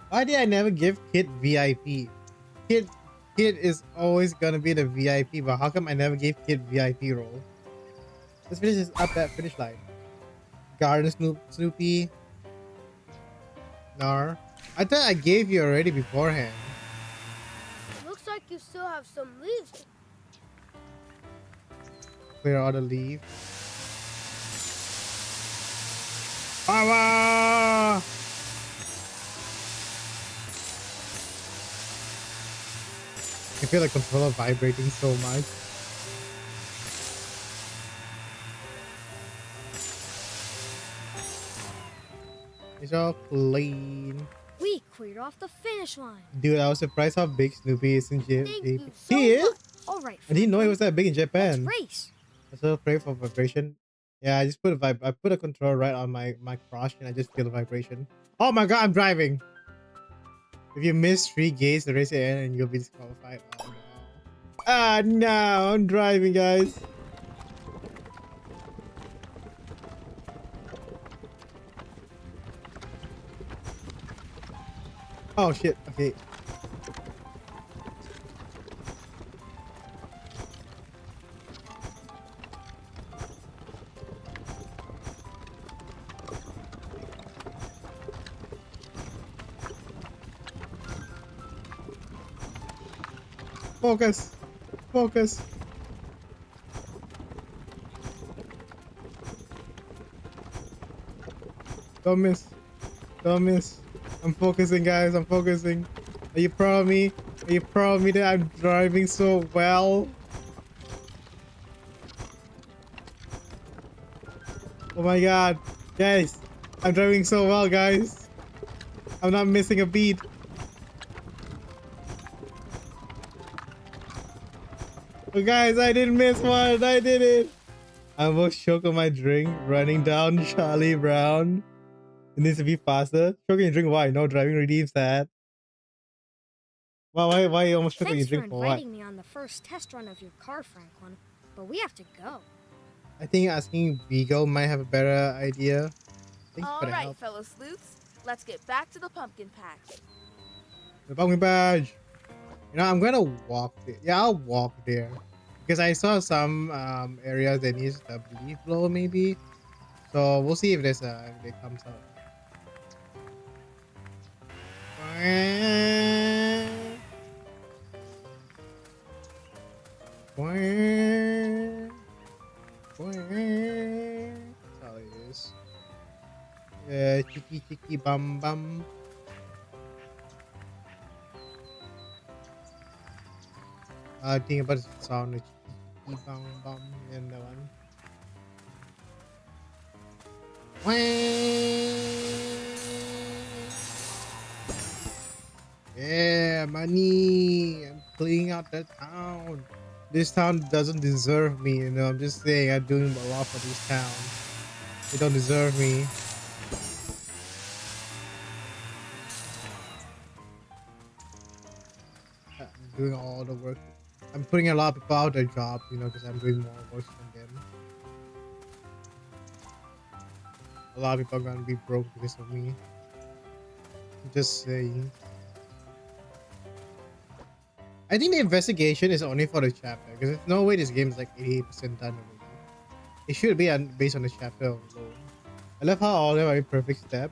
Why did I never give Kid VIP? Kid is always gonna be the VIP, but how come I never gave Kid VIP role? Let's finish this up that finish line. Garden Snoopy. Nar. I thought I gave you already beforehand. Looks like you still have some leaves. Clear all the leaves. Power! I feel the controller vibrating so much. It's all clean. We cleared off the finish line. Dude, I was surprised how big Snoopy is in Japan. Thank you so He is? much. All right, I didn't know he was that big in Let's Japan. race. I still pray for vibration. Yeah, I just put I put a controller right on my crotch and I just feel the vibration. Oh my god, I'm driving. If you miss 3 gates, the race will end and you'll be disqualified. Oh no. Ah no, I'm driving, guys. Oh shit, okay. Focus. Focus. Don't miss. Don't miss. I'm focusing, guys. I'm focusing. Are you proud of me? Are you proud of me that I'm driving so well? Oh my god. Guys, I'm driving so well, guys. I'm not missing a beat. Oh, guys, I didn't miss one. I did it. I almost choked on my drink running down Charlie Brown. It needs to be faster. Choking your drink, why? No driving redeems that. Why you almost choking your Thanks for drink for what? inviting me on the first test run of your car, Franklin. But we have to go. I think asking Beagle might have a better idea. Thanks All for the right, help. fellow sleuths. Let's get back to the pumpkin patch. The pumpkin badge. You know, I'm gonna walk there. Yeah, I'll walk there. Because I saw some areas that needs a leaf blow maybe. So we'll see if there's if it comes out. That's how it is. Yeah, chicky chicky bum bum. I think about the sound of chicky bum bum and the one. Yeah, money. I'm cleaning out the town. This town doesn't deserve me, you know. I'm just saying I'm doing a lot for this town. They don't deserve me. I'm doing all the work. I'm putting a lot of people out their jobs, you know, because I'm doing more work than them. A lot of people are gonna be broke because of me. Just saying. I think the investigation is only for the chapter because there's no way this game is like 88% done already. It should be based on the chapter alone. I love how all of them are in perfect step.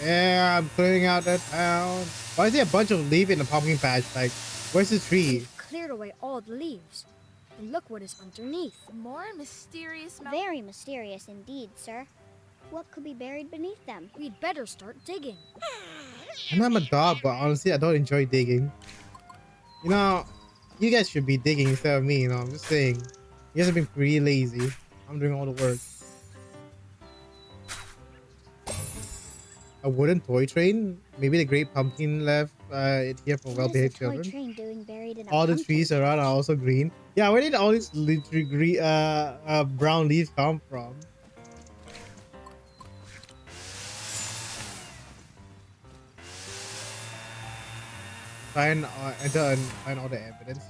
Yeah, I'm clearing out that town. Why is there a bunch of leaves in the pumpkin patch? Like, where's the tree? We've cleared away all the leaves. And look what is underneath. More mysterious Very mysterious indeed, sir. What could be buried beneath them? We'd better start digging. And I'm a dog, but honestly, I don't enjoy digging. You know, you guys should be digging instead of me, you know, I'm just saying. You guys have been pretty lazy. I'm doing all the work. A wooden toy train? Maybe the great pumpkin left it here for What is well-behaved a toy children. train doing buried in a All the pumpkin trees around are patch? also green. Yeah, where did all these literally green, brown leaves come from? Enter and find all the evidence.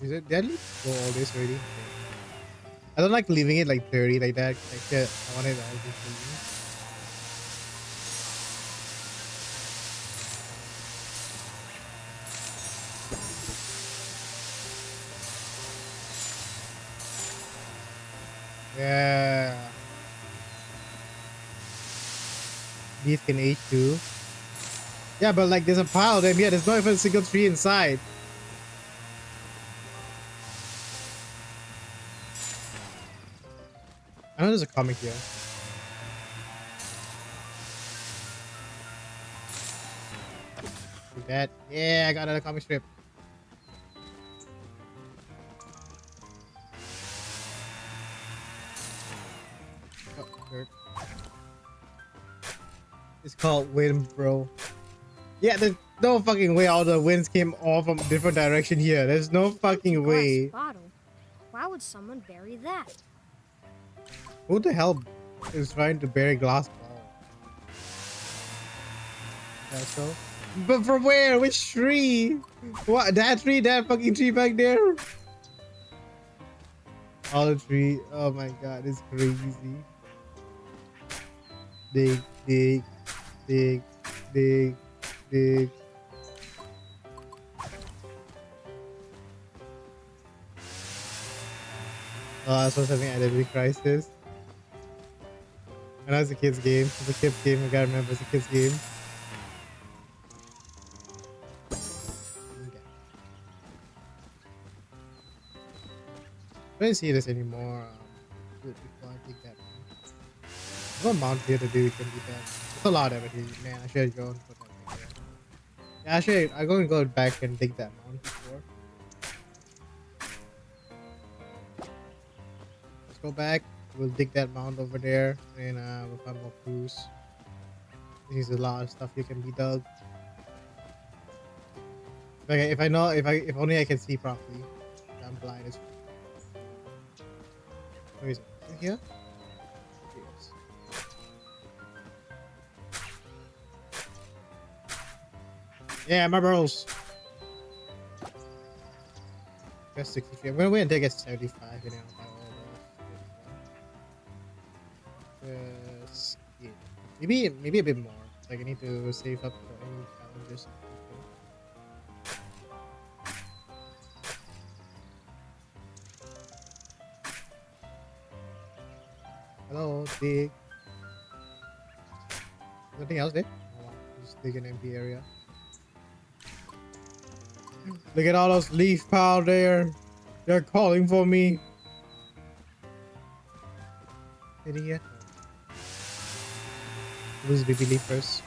Is it deadly? Go all this already. I don't like leaving it like dirty like that. Like that. I want it all just clean. Yeah. Beef can age too. Yeah, but like there's a pile of them here. There's not even a single tree inside. I know there's a comic here. Like that. Yeah, I got another comic strip. Oh, dirt. It's called wind, bro. Yeah, there's no fucking way all the winds came all from different direction here. There's no fucking Empty way. glass bottle. Why would someone bury that? Who the hell is trying to bury glass ball? That's so. But from where? Which tree? What? That tree? That fucking tree back there? All the tree. Oh my god, it's crazy. Dig, dig, dig, dig, dig. Oh, I was having identity crisis. I know it's a kid's game. It's a kid's game. I gotta remember it's a kid's game. Okay. I don't see this anymore. Before I take that one. There's no mount here to do. Can do that. It's a lot of it here. Man, I should go and put that thing there. Yeah, actually, I'm going to go back and dig that mount before. Let's go back. We'll dig that mound over there, and we'll find more clues. There's a lot of stuff here can be dug. Okay, if only I can see properly. I'm blind as. Where is it? Is it here? Yes. Yeah, my bros. That's 63. I'm gonna wait until I get 75 and then I'll buy all those. Yeah. Maybe a bit more. Like I need to save up for any challenges. Hello, dig. Nothing else there? Oh, just dig an empty area. Look at all those leaf pile there. They're calling for me. Idiot. Lose baby leaf first.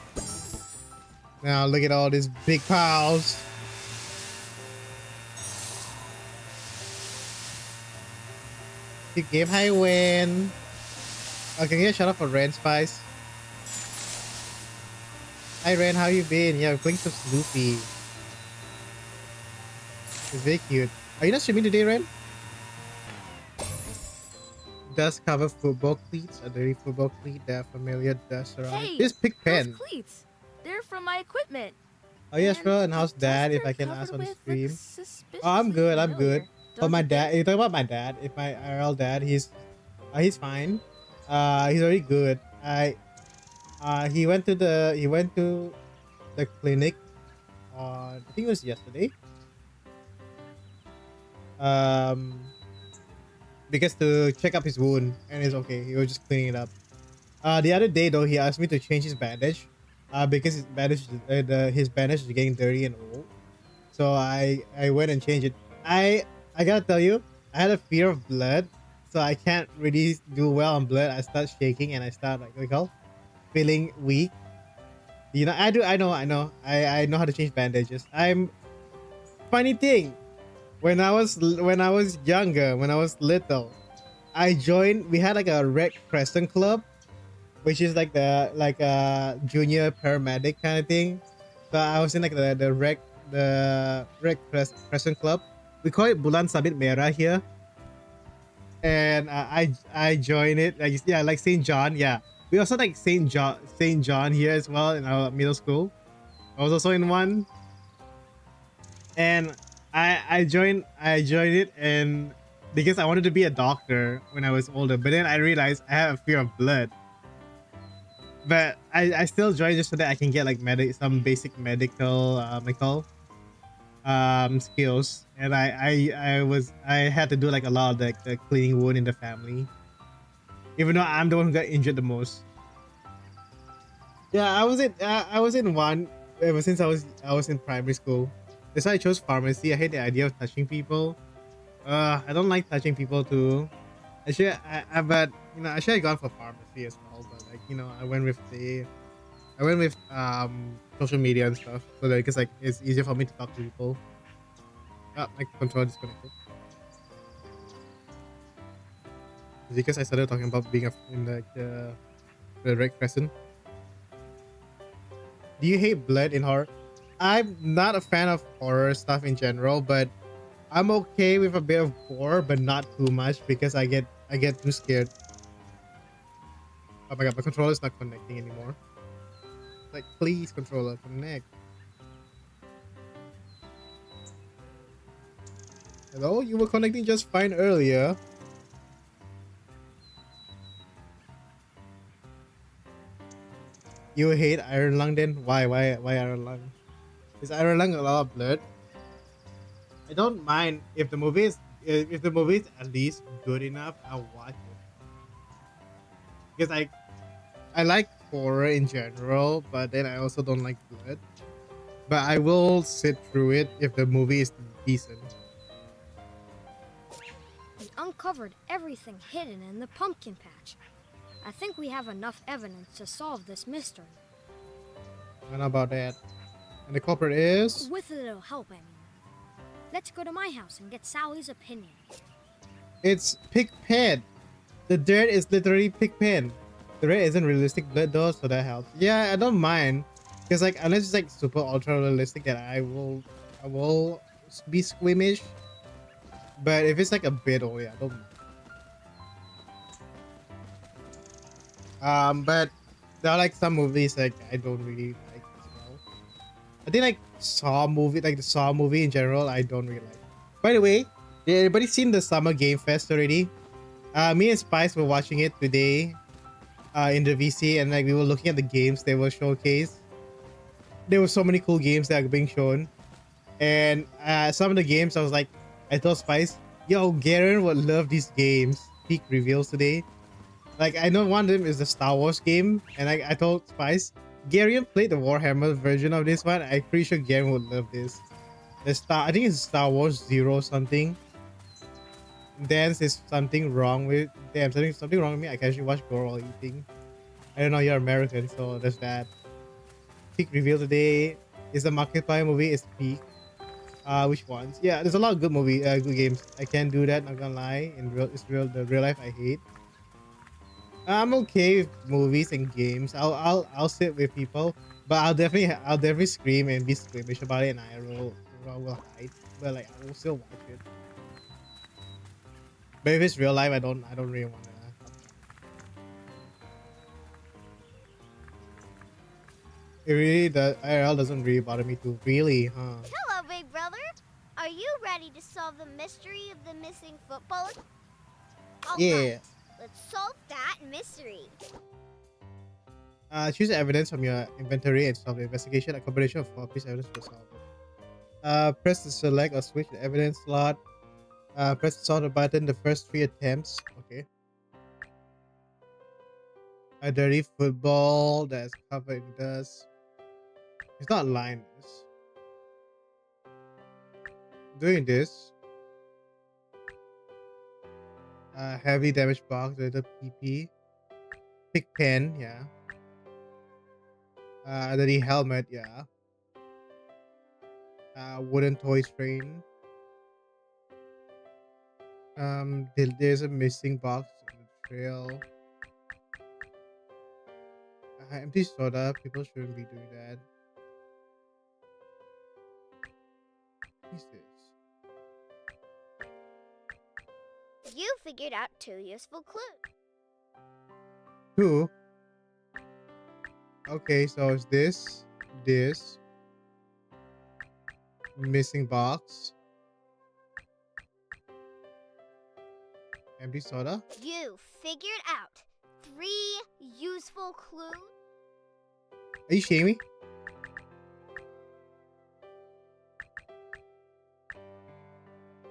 Now look at all these big piles. Big game high win. Oh, can you shut up for Ren Spice? Hi Ren, how you been? Yeah, I'm playing some Snoopy. It's very cute. Are you not streaming today, Ren? Dust cover football cleats, a dirty football cleat that familiar dust around it. Hey, This pig those pen. cleats. They're from my equipment. Oh yeah, And sure. And the how's desk dad? If they're I can ask covered on the with look stream. Oh, I'm suspiciously good. I'm good. familiar, Oh, don't my you dad. think? You talking about my dad? If my IRL dad, he's fine. He's already good. He went to the clinic on, I think it was yesterday. Um, because to check up his wound, and it's okay. He was just cleaning it up. The other day though, he asked me to change his bandage. Because his bandage is getting dirty and old. So I went and changed it. I gotta tell you, I had a fear of blood, so I can't really do well on blood. I start shaking and I start like what you call feeling weak. You know, I do. I know how to change bandages. I'm funny thing. When I was younger, when I was little, I joined. We had like a Red Crescent Club, which is like a junior paramedic kind of thing. So I was in like the Crescent Club. We call it Bulan Sabit Merah here, and I joined it. Like yeah, like Saint John. Yeah, we also like Saint John here as well in our middle school. I was also in one, and I joined it, and because I wanted to be a doctor when I was older, but then I realized I have a fear of blood. But I still joined just so that I can get like some basic medical skills, and I had to do like a lot of the cleaning wound in the family, even though I'm the one who got injured the most. Yeah, I was in one ever since I was in primary school. That's why I chose pharmacy. I hate the idea of touching people. I don't like touching people too. But you know, I should have gone for pharmacy as well. But like you know, I went with social media and stuff, so that because like it's easier for me to talk to people. My controller disconnected. Is it because I started talking about being in like the Red Crescent? Do you hate blood in horror? I'm not a fan of horror stuff in general, but I'm okay with a bit of gore, but not too much because I get too scared. Oh my god, my controller is not connecting anymore. Like, please, controller, connect. Hello, you were connecting just fine earlier. You hate Iron Lung then? Why Iron Lung? Is Iron Lung a lot of blood? I don't mind if if the movie is at least good enough. I'll watch it because I like horror in general, but then I also don't like blood. But I will sit through it if the movie is decent. We uncovered everything hidden in the pumpkin patch. I think we have enough evidence to solve this mystery. I don't know about that. And the culprit is With a little help, I mean. Let's go to my house and get Sally's opinion. it's Pigpen. The dirt is literally Pigpen. The red isn't realistic blood though, so that helps. Yeah, I don't mind. Because like unless it's like super ultra realistic that I will be squeamish. But if it's like a bit only, I don't mind. But there are like some movies like I don't really like as well. I think like Saw movie, like the Saw movie in general, I don't really like. By the way, did anybody seen the Summer Game Fest already? Me and Spice were watching it today in the VC, and like we were looking at the games they were showcased. There were so many cool games that are being shown, and some of the games I was like, I told Spice, yo, Garen would love these games. Peak reveals today. Like I know one of them is the Star Wars game, and I told Spice, Garen played the Warhammer version of this one. I'm pretty sure Garen would love this. I think it's Star Wars Zero something. Dance is something wrong with something wrong with me. I can actually watch gore while eating. I don't know, you're American, so there's that. Peak reveal today is the Markiplier movie. Is Peak. Which ones? Yeah, there's a lot of good games. I can't do that. Not gonna lie. The real life I hate. I'm okay with movies and games. I'll sit with people, but I'll definitely scream and be squeamish about it, and I will hide. But like I will still watch it. But if it's real life, I don't really want to. It really does. IRL doesn't really bother me too. Really, huh? Hello, big brother. Are you ready to solve the mystery of the missing football? All Yeah. right, let's solve that mystery. Choose evidence from your inventory and solve the investigation. A combination of 4 pieces of evidence will solve it. Press the select or switch the evidence slot. Press the solve button the first 3 attempts. Okay. A dirty football that is covered in dust. It's not lined. It's doing this. Heavy damage box with a PP. Pick pen, yeah. Dirty helmet, yeah. Wooden toy train. There's a missing box on the trail. Empty soda. People shouldn't be doing that. What is this? You figured out 2 useful clues. 2. Okay, so it's this, missing box, empty soda. You figured out 3 useful clues. Are you shitting me?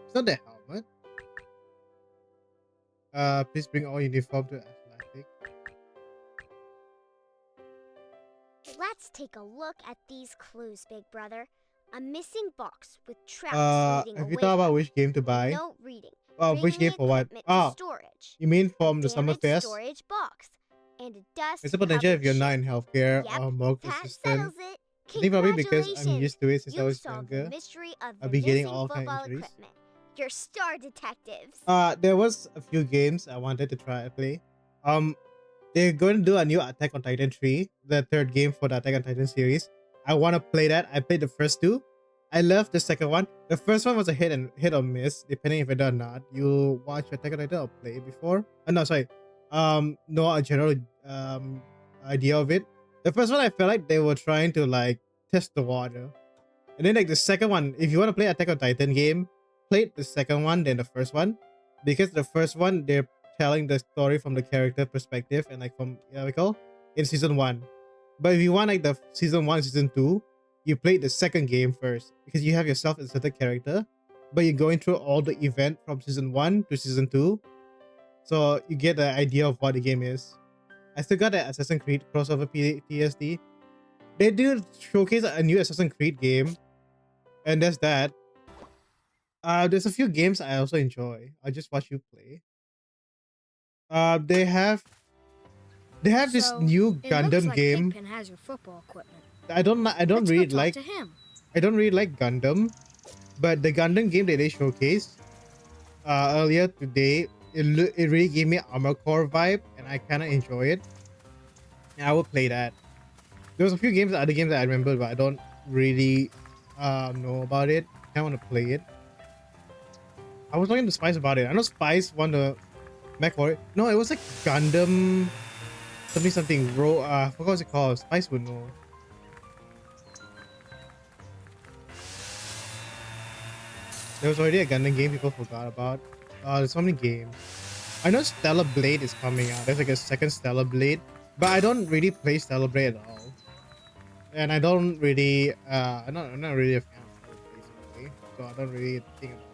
It's not the helmet. Please bring all uniform to athletic. Let's take a look at these clues, big brother. A missing box with tracks leading Have away. you thought about from which game to it. buy? No reading. Which game Bringing for what? equipment to storage. You mean A from the summer damaged fest? storage box and a dust. It's a potential if you're not in sheet. healthcare Yep, or more that consistent. settles it. I think probably because I'm Congratulations. used to it since I You was solved younger. the mystery of I'll the be getting missing all kind of football injuries. equipment. You're star detectives. There was a few games I wanted to try play. They're going to do a new Attack on Titan 3, the 3rd game for the Attack on Titan series. I want to play that. I played the first 2. I loved the second one. The first one was a hit or miss, depending if it did or not. You watch Attack on Titan or play it before? No, sorry. No, a general idea of it. The first one, I felt like they were trying to like test the water. And then like the second one, if you want to play Attack on Titan game, play the second one then the first one, because the first one they're telling the story from the character perspective and like from in season 1. But if you want like the season 1, season 2, you play the second game first because you have yourself inserted character, but you're going through all the event from season 1 to season 2, so you get the idea of what the game is. I still got the Assassin's Creed crossover TSD. They do showcase a new Assassin's Creed game, and there's that. There's a few games I also enjoy. I just watch you play. They have this So, new it looks Gundam like game. Pigpen has your football equipment. I don't Let's really go talk like to him. Gundam, but the Gundam game that they showcased earlier today, it really gave me Armor Core vibe, and I kind of enjoy it. And I would play that. There was a few games, other games that I remember, but I don't really know about it. I want to play it. I was talking to Spice about it. I know Spice won the Mech for it. No, it was like Gundam something. I forgot what it's called. Spice would know. There was already a Gundam game people forgot about. There's so many games. I know Stellar Blade is coming out. There's like a second Stellar Blade, but I don't really play Stellar Blade at all. And I don't really, I'm not really a fan of Stellar Blade anyway, so I don't really think about it.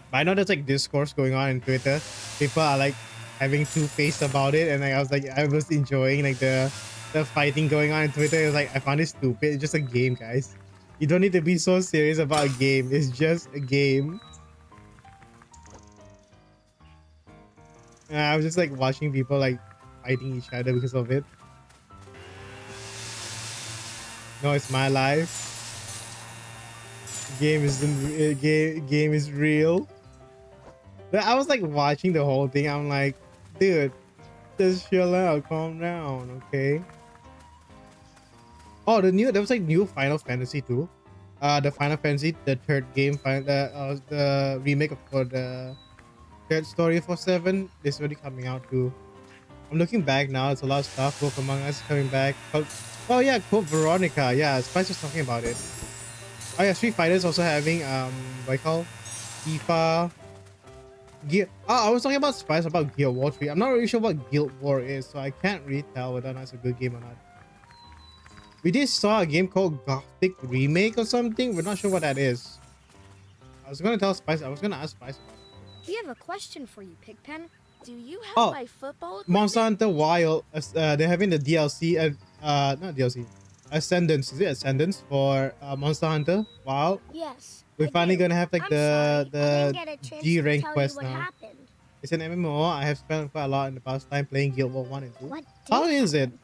But I know there's like discourse going on in Twitter. People are like having two-faced about it, and like, I was enjoying like the fighting going on in Twitter. It was like, I found it stupid. It's just a game, guys. You don't need to be so serious about a game. It's just a game. And I was just like watching people like fighting each other because of it. No, it's my life. Game is real. But I was like watching the whole thing. I'm like, dude, just chill out, calm down, okay? Oh, there was like new Final Fantasy too. The Final Fantasy, the third game, the remake for the third story for 7 is already coming out too. I'm looking back now. It's a lot of stuff. Wolf Among Us coming back. Oh yeah, Code Veronica. Yeah, Spice was talking about it. Oh yeah, Street Fighter is also having what I call FIFA. Gear. Oh, I was talking about Spice about Guild War 3. I'm not really sure what Guild War is, so I can't really tell whether or not it's a good game or not. We did saw a game called Gothic Remake or something. We're not sure what that is. I was gonna tell Spice. I was gonna ask Spice about it. We have a question for you, Pigpen. Do you have Oh, my football equipment? Monster Hunter Wild. They're having the DLC. Not DLC. Ascendance. Is it Ascendance for Monster Hunter Wild? Yes. We're I finally did. gonna have like I'm sorry, I the didn't get a chance G to rank tell you quest what now. happened. It's an MMO. I have spent quite a lot in the past time playing Guild War 1 and 2. What How did is it? happen?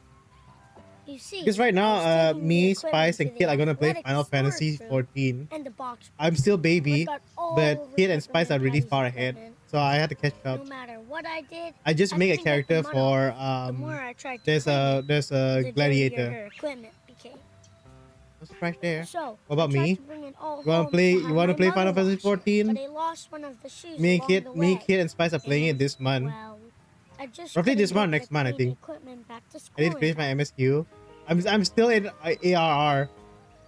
You see, Because right I now, was taking the me, equipment Spice, to and the Kid are gonna play athletic Final storage Fantasy room, 14. and the box. I'm still baby, got all but the Kid and Spice are Peppermint really Patty's far ahead, equipment. so I had to catch No up. matter what I did, I just I make a couldn't get the character mud for off. The more I tried to there's clean a it, there's a the dirtier gladiator. her equipment became. No surprise there. So, What about I tried me? to bring it all You wanna home play? to You have wanna my play mother Final Fantasy wash it, 14? But I lost one of the shoes Me and along Kid, the me, way. Kid, and Spice are playing it And, this month. well, I just Roughly couldn't this month, get next the month, I clean think. equipment back to I school need to finish my in time. MSQ. I'm still in ARR.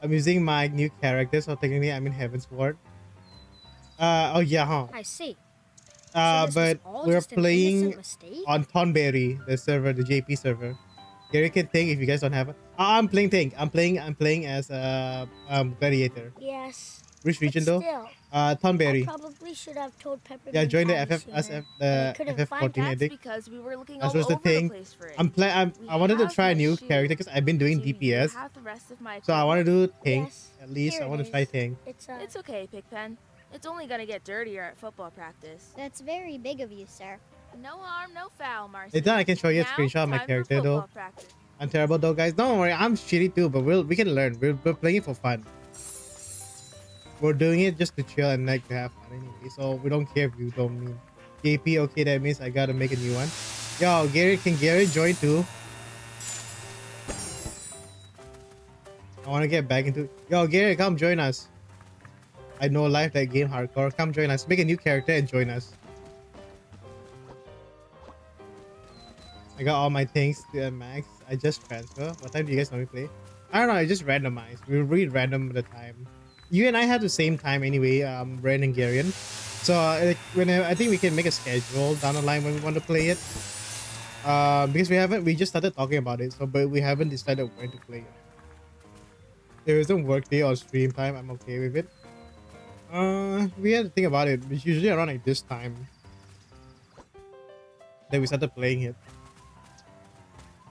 I'm using my new character, so technically I'm in Heaven's Ward. Oh yeah, huh? I see. So this was But all we're just an innocent playing mistake? on Tonberry, the server, the JP server. Gary can think if you guys don't have it. I'm playing tank. I'm playing as a gladiator. Yes. Which But region though? still, Tonberry. I probably should have told Peppermint Yeah, join the Patty FF sooner, SF but I the couldn't FF find 14 I That's think. because we were looking As all was the over the thing. place for it. I wanted to have try a my new shoe. character because I've been doing Do you DPS. have the rest of my So I want to equipment? do tank Yes, at least. here I it want to try is. tank. It's okay, Pigpen. It's only gonna get dirtier at football practice. That's very big of you, sir. No harm, no foul, Marcy. Later I can show you a Now, screenshot of my time for character though. football practice. I'm terrible though, guys. Don't worry, I'm shitty too, but we can learn. We're playing it for fun. We're doing it just to chill and like to have fun anyway. So we don't care if you don't mean JP. Okay, that means I gotta make a new one. Yo, Gary, can Gary join too? I want to get back into. Yo, Gary, come join us. I know life that game hardcore. Come join us. Make a new character and join us. I got all my things to max. I just transfer. What time do you guys normally play? I don't know. I just randomized. We read random the time. You and I have the same time anyway. Ren and Garion. So I think we can make a schedule down the line when we want to play it. Because we just started talking about it. So but we haven't decided when to play it. There isn't work day or stream time. I'm okay with it. We had to think about it. It's usually around like this time that we started playing it.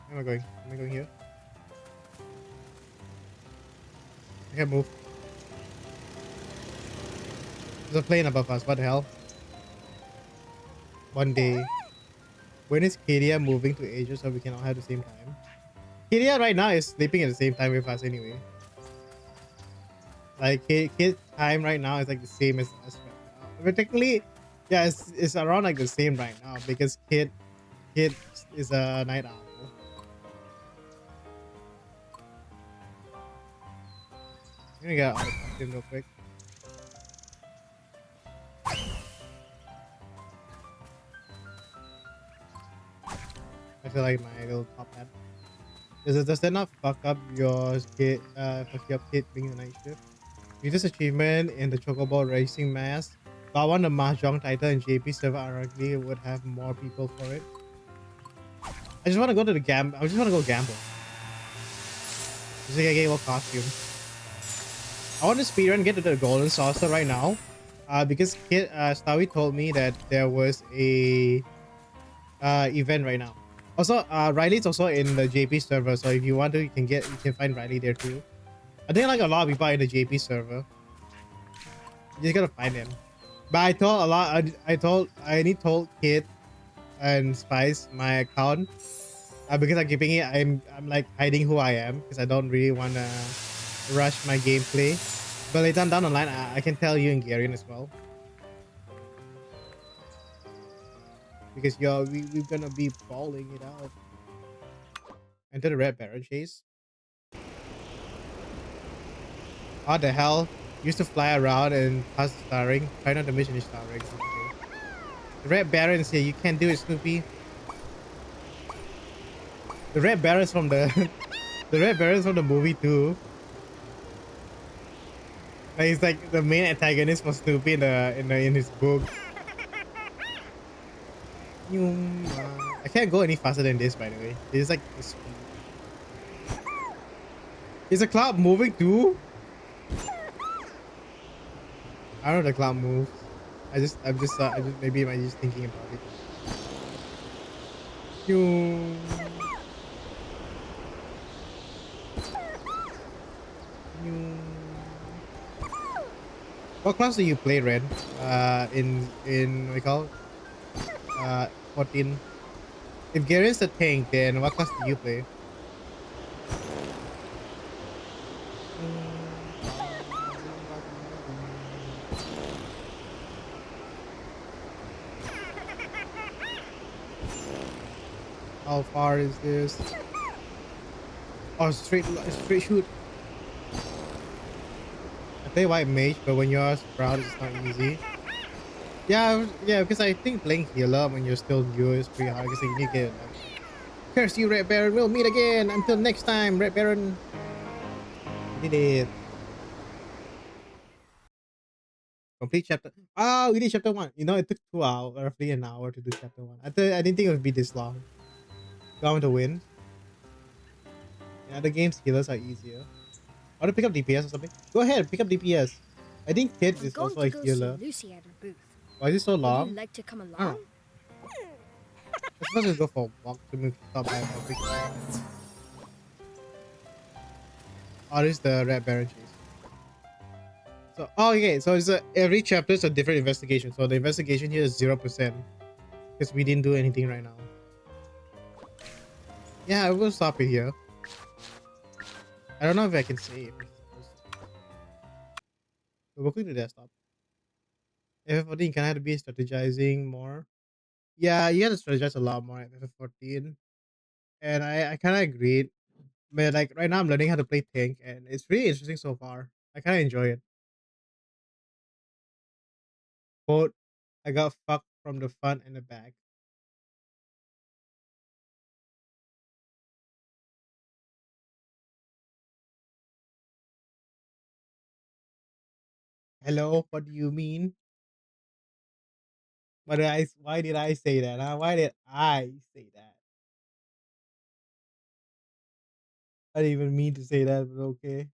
Where am I going? Am I going here? I can't move. There's a plane above us. What the hell? One day. When is Kadia moving to Asia so we can all have the same time? Kadia right now is sleeping at the same time with us anyway. Like kid time right now is like the same as us right now. But technically, yeah, it's around like the same right now because kid is a night owl. I'm gonna get out of him real quick. I feel like my little top hat. Does that not fuck up your kid? Fuck you up kid being the night shift? Greatest achievement in the Chocobo Racing Mask. So I want the Mahjong title and JP server ironically would have more people for it. I just want to go to the I just want to go gamble. Just like I get a costume. I want to speedrun get to the golden saucer right now. Because kid Stawi told me that there was a event right now. Also, Riley's also in the JP server, so if you want to, you can find Riley there too. I think like a lot of people are in the JP server. You just gotta find him. But I told a lot. I only told Kid and Spice my account because I'm keeping it. I'm like hiding who I am because I don't really wanna rush my gameplay. But later down the line, I can tell you and Garion as well. Because we're gonna be balling it out. Enter the Red Baron chase. What the hell? Used to fly around and pass the star ring. Try not to miss any star rings. The Red Baron's here. You can't do it, Snoopy. The Red Baron's from the the Red Baron's from the movie too. Like, he's like the main antagonist for Snoopy in his book. I can't go any faster than this, by the way. It's like the speed. Is the cloud moving too? I don't know if the cloud moves. Maybe I'm just thinking about it. Yung, yung. What class do you play, Red? In what we call it? 14. If Garen's the tank, then what class do you play? How far is this? Oh, straight shoot. I play white mage, but when you're sprout, it's not easy. Yeah, because I think playing healer when you're still new is pretty hard because you need to get it. Curse you, Red Baron. We'll meet again. Until next time, Red Baron. We did it. Complete chapter. Oh, we did chapter 1. You know, it took 2 hours, roughly an hour to do chapter 1. I didn't think it would be this long. Going to win. Yeah, the game's healers are easier. I want to pick up DPS or something. Go ahead, pick up DPS. I think Kid I'm is going also to a go see healer. Lucy at her booth. Why is it so Would you long? like to come along? I don't know. I'm supposed to go for a walk to move stop by for a quick while. Oh, this is the Red Baron chase. So, oh, okay. So it's every chapter is a different investigation. So the investigation here is 0% because we didn't do anything right now. Yeah, I will stop it here. I don't know if I can save. We'll click the desktop. FF14 can have to be strategizing more. Yeah, you have to strategize a lot more at FF14. And I kind of agreed. But like right now, I'm learning how to play tank, and it's really interesting so far. I kind of enjoy it. Quote, I got fucked from the front and the back. Hello, what do you mean? Why did I say that? Huh? Why did I say that? I didn't even mean to say that, but okay.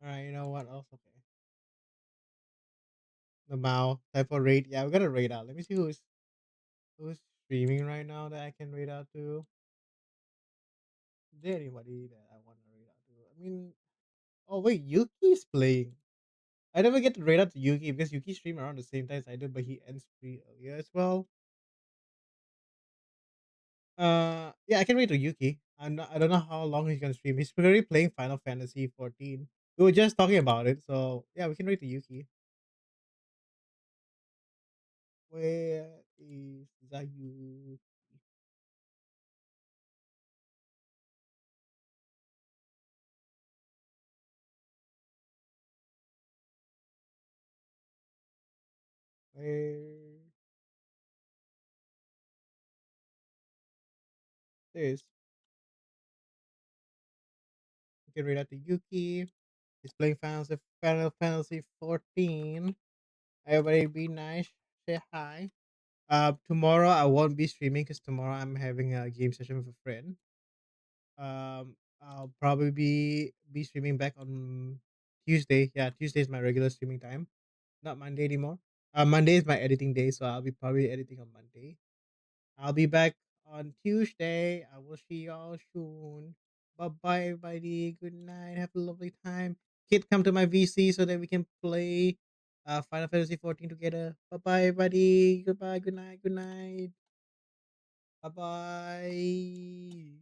Alright, you know what else? Okay. The Mao type of raid. Yeah, we got to raid out. Let me see who's streaming right now that I can raid out to. Is there anybody that I want to raid out to? I mean, oh wait, Yuki's playing. I never get to raid out to Yuki because Yuki stream around the same time as I do, but he ends pretty earlier as well. Yeah, I can raid to Yuki. I don't know how long he's gonna stream. He's currently playing Final Fantasy 14. We were just talking about it, so yeah, we can raid to Yuki. Where is Zayu? Where is? We can raid out to Yuki. He's playing Final Fantasy 14. Everybody be nice. Say hi. Tomorrow I won't be streaming because tomorrow I'm having a game session with a friend. I'll probably be streaming back on Tuesday. Yeah, Tuesday is my regular streaming time, not Monday anymore. Monday is my editing day, so I'll be probably editing on Monday. I'll be back on Tuesday. I will see y'all soon. Bye bye, everybody. Good night. Have a lovely time. Kid, come to my VC so that we can play Final Fantasy 14 together. Bye bye, everybody. Goodbye. Good night. Good night. Bye bye.